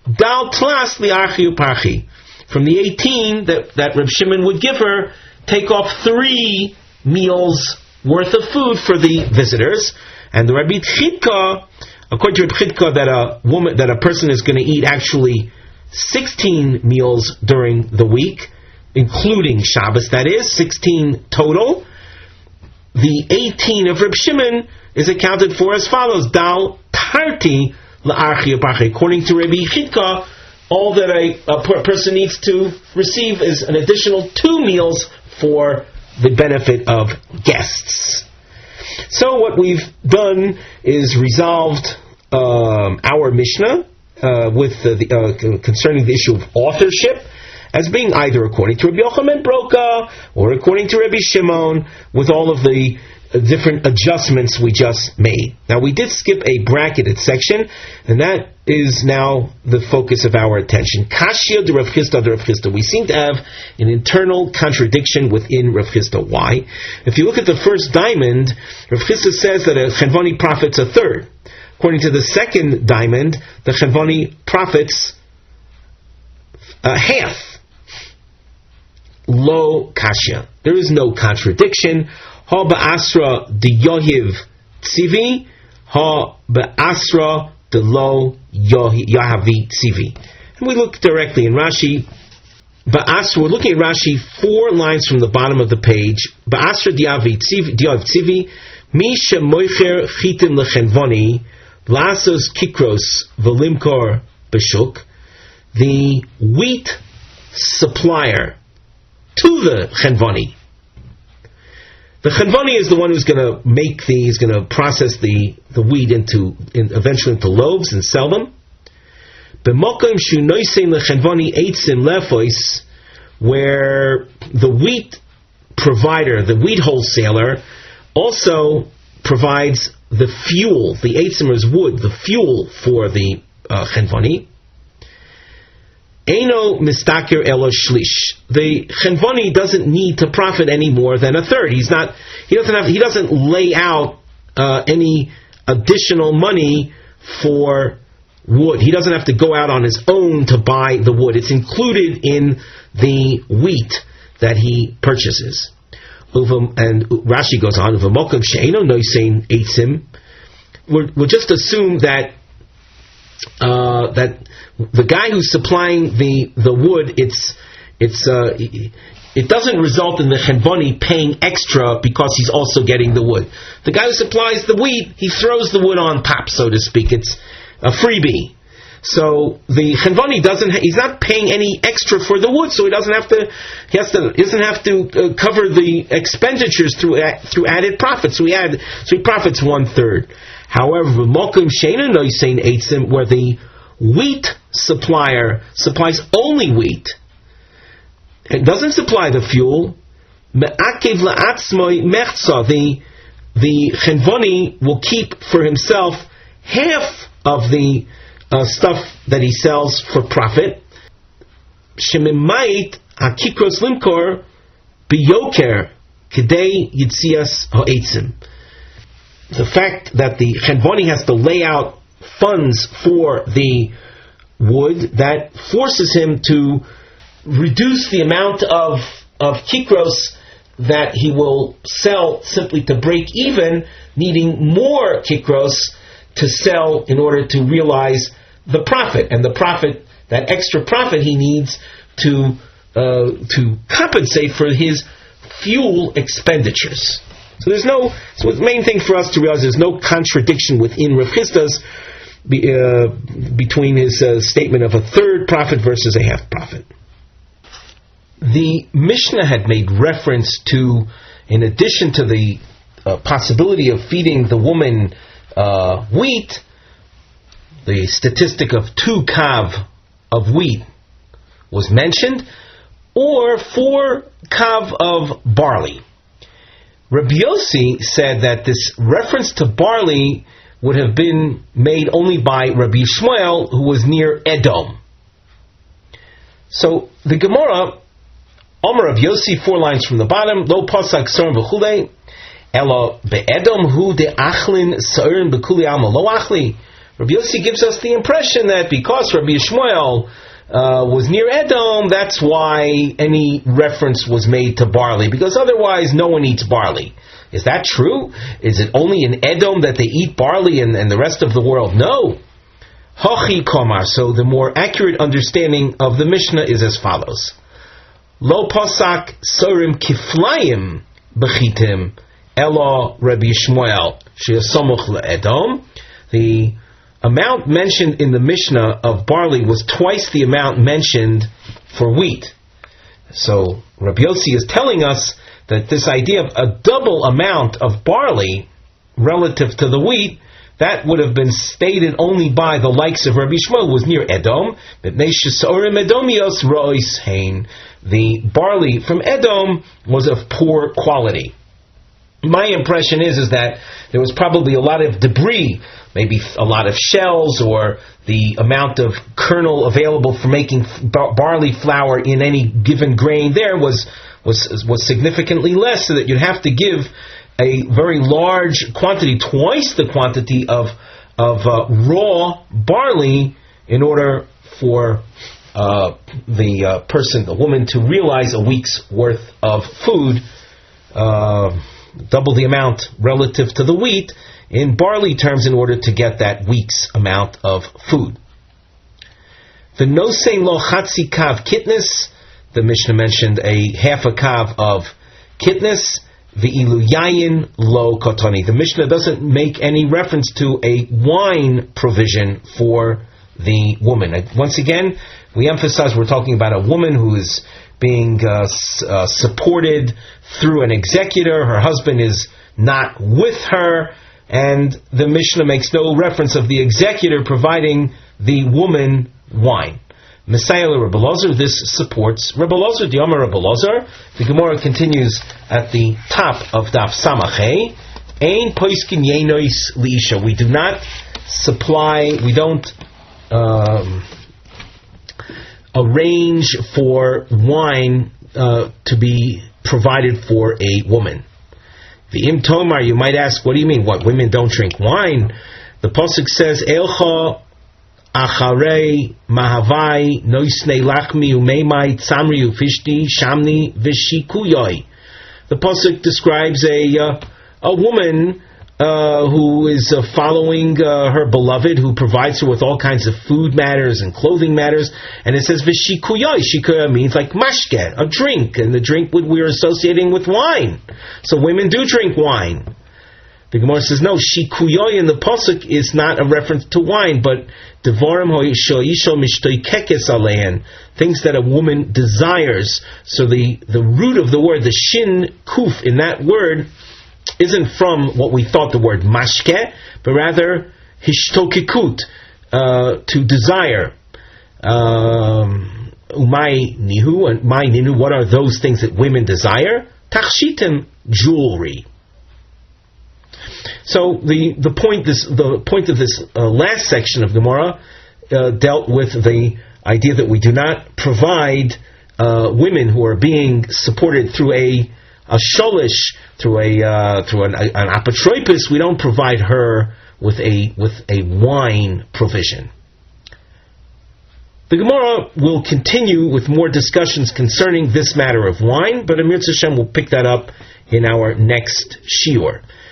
Dal tlas li'archi uparchi. From the 18 that Reb Shimon would give her, take off 3 meals worth of food for the visitors. And the Rabbi Chidka, according to Rabbi Chidka, that a person is going to eat actually 16 meals during the week, including Shabbos, that is, 16 total. The 18 of Reb Shimon is accounted for as follows. Dal tarti la'archi uparchi. According to Rabbi Chidka, all that a person needs to receive is an additional 2 meals for the benefit of guests. So what we've done is resolved our Mishnah with concerning the issue of authorship, as being either according to Rabbi Yochanan Broka or according to Rabbi Shimon, with all of the different adjustments we just made. Now, we did skip a bracketed section, and that is now the focus of our attention. Kashya de Rav Chisda de Rav Chisda. We seem to have an internal contradiction within Rav Chisda. Why? If you look at the first diamond, Rav Chisda says that a Chenvani profits a third. According to the second diamond, the Chenvani profits half. Lo Kashya. There is no contradiction. Ha ba'asra de yohiv tzivi, ha ba'asra de lo yahavi tzivi. And we look directly in Rashi. Ba'asra, we're looking at Rashi 4 lines from the bottom of the page. Ba'asra de yahav tzivi, mi shemoicher chitin lechenvoni, lasos kikros velimkor b'shuk. The wheat supplier to the chenvoni. The chenvani is the one who's going to he's going to process the wheat eventually into loaves and sell them. B'mokim shu noisein lechenvani eitzim lefois, where the wheat provider, the wheat wholesaler, also provides the fuel, the eitzim is wood, the fuel for the chenvani. Eino mistaker elo shlish. The chenvani doesn't need to profit any more than a third. He doesn't lay out any additional money for wood. He doesn't have to go out on his own to buy the wood. It's included in the wheat that he purchases. And Rashi goes on, Uvamokim she'eino noisein eitzim. We'll just assume that the guy who's supplying the wood, it doesn't result in the chenvani paying extra because he's also getting the wood. The guy who supplies the wheat, he throws the wood on top, so to speak. It's a freebie. So the chenvani he's not paying any extra for the wood, so he doesn't have to cover the expenditures through added profits. So he profits 1/3. However, mokum sheina noisein eitzim, where the wheat supplier supplies only wheat, it doesn't supply the fuel. Me'akev la'atzmoi mechza, the chenvani will keep for himself half of the stuff that he sells for profit. Shemimayit hakikros limkor biyoker kidei yitzias ha'eitzim. The fact that the chenvani has to lay out funds for the wood, that forces him to reduce the amount of kikros that he will sell simply to break even, needing more kikros to sell in order to realize the profit, and the profit, that extra profit he needs to compensate for his fuel expenditures. So the main thing for us to realize, there's no contradiction within Rav Chisda's between his statement of a third profit versus a half profit. The Mishnah had made reference to, in addition to the possibility of feeding the woman wheat, the statistic of 2 kav of wheat was mentioned, or 4 kav of barley. Rabbi Yossi said that this reference to barley would have been made only by Rabbi Shmuel, who was near Edom. So the Gemara, Omer of Yossi, 4 lines from the bottom, Lo pasak sorim v'chulei, elo be'edom hu de'achlin sorim b'kuli alma lo achli. Rabbi Yossi gives us the impression that because Rabbi Shmuel was near Edom, that's why any reference was made to barley, because otherwise no one eats barley. Is that true? Is it only in Edom that they eat barley and the rest of the world? No. Hochi komar. So the more accurate understanding of the Mishnah is as follows. Lo posak sorim kiflayim bechitim elo Rabbi Shmuel sheyasomuch le'edom. The amount mentioned in the Mishnah of barley was twice the amount mentioned for wheat. So Rabbi Yossi is telling us that this idea of a double amount of barley relative to the wheat that would have been stated only by the likes of Rabbi Shmuel, was near Edom. The barley from Edom was of poor quality. My impression is that there was probably a lot of debris, maybe a lot of shells, or the amount of kernel available for making barley flour in any given grain there was significantly less, so that you'd have to give a very large quantity, twice the quantity of raw barley, in order for the woman to realize a week's worth of food, double the amount relative to the wheat in barley terms, in order to get that week's amount of food. The nosei lo chatzi kav kitnis, the Mishnah mentioned a half a kav of kitnis. The ilu yayin lo kotoni. The Mishnah doesn't make any reference to a wine provision for the woman. Once again, we emphasize we're talking about a woman who is being supported through an executor. Her husband is not with her, and the Mishnah makes no reference of the executor providing the woman wine. Messiah Rebbe Ozer, this supports Rebbe Ozer, the Omer Rebbe Ozer. The Gemara continues at the top of Daf Samachay. Ein poiskin yenois liisha. We do not supply, we don't arrange for wine to be provided for a woman. The Im Tomar, you might ask, what do you mean? What, women don't drink wine? The Pasuk says, Elcha acharei mahavai noisnei lachmi umeimai tzamri ufishti shamni vishikuyoi. The Pasuk describes a woman who is following her beloved, who provides her with all kinds of food matters and clothing matters, and it says vishikuyoi. Shikuya means like mashke, a drink, and the drink we're associating with wine. So women do drink wine. The Gemara says no, shikuyoi in the pasuk is not a reference to wine, but devarim ho'isho mishtoikekes alein, things that a woman desires. So the root of the word, the shin kuf in that word, isn't from what we thought the word mashke, but rather hishtokikut, to desire. Umay nihu, and my nihu, what are those things that women desire? Tachshitim, jewelry. So the point of this last section of Gemara dealt with the idea that we do not provide women who are being supported through a sholish, through an apotropos. We don't provide her with a wine provision. The Gemara will continue with more discussions concerning this matter of wine, but Amir Tzashem will pick that up in our next shiur.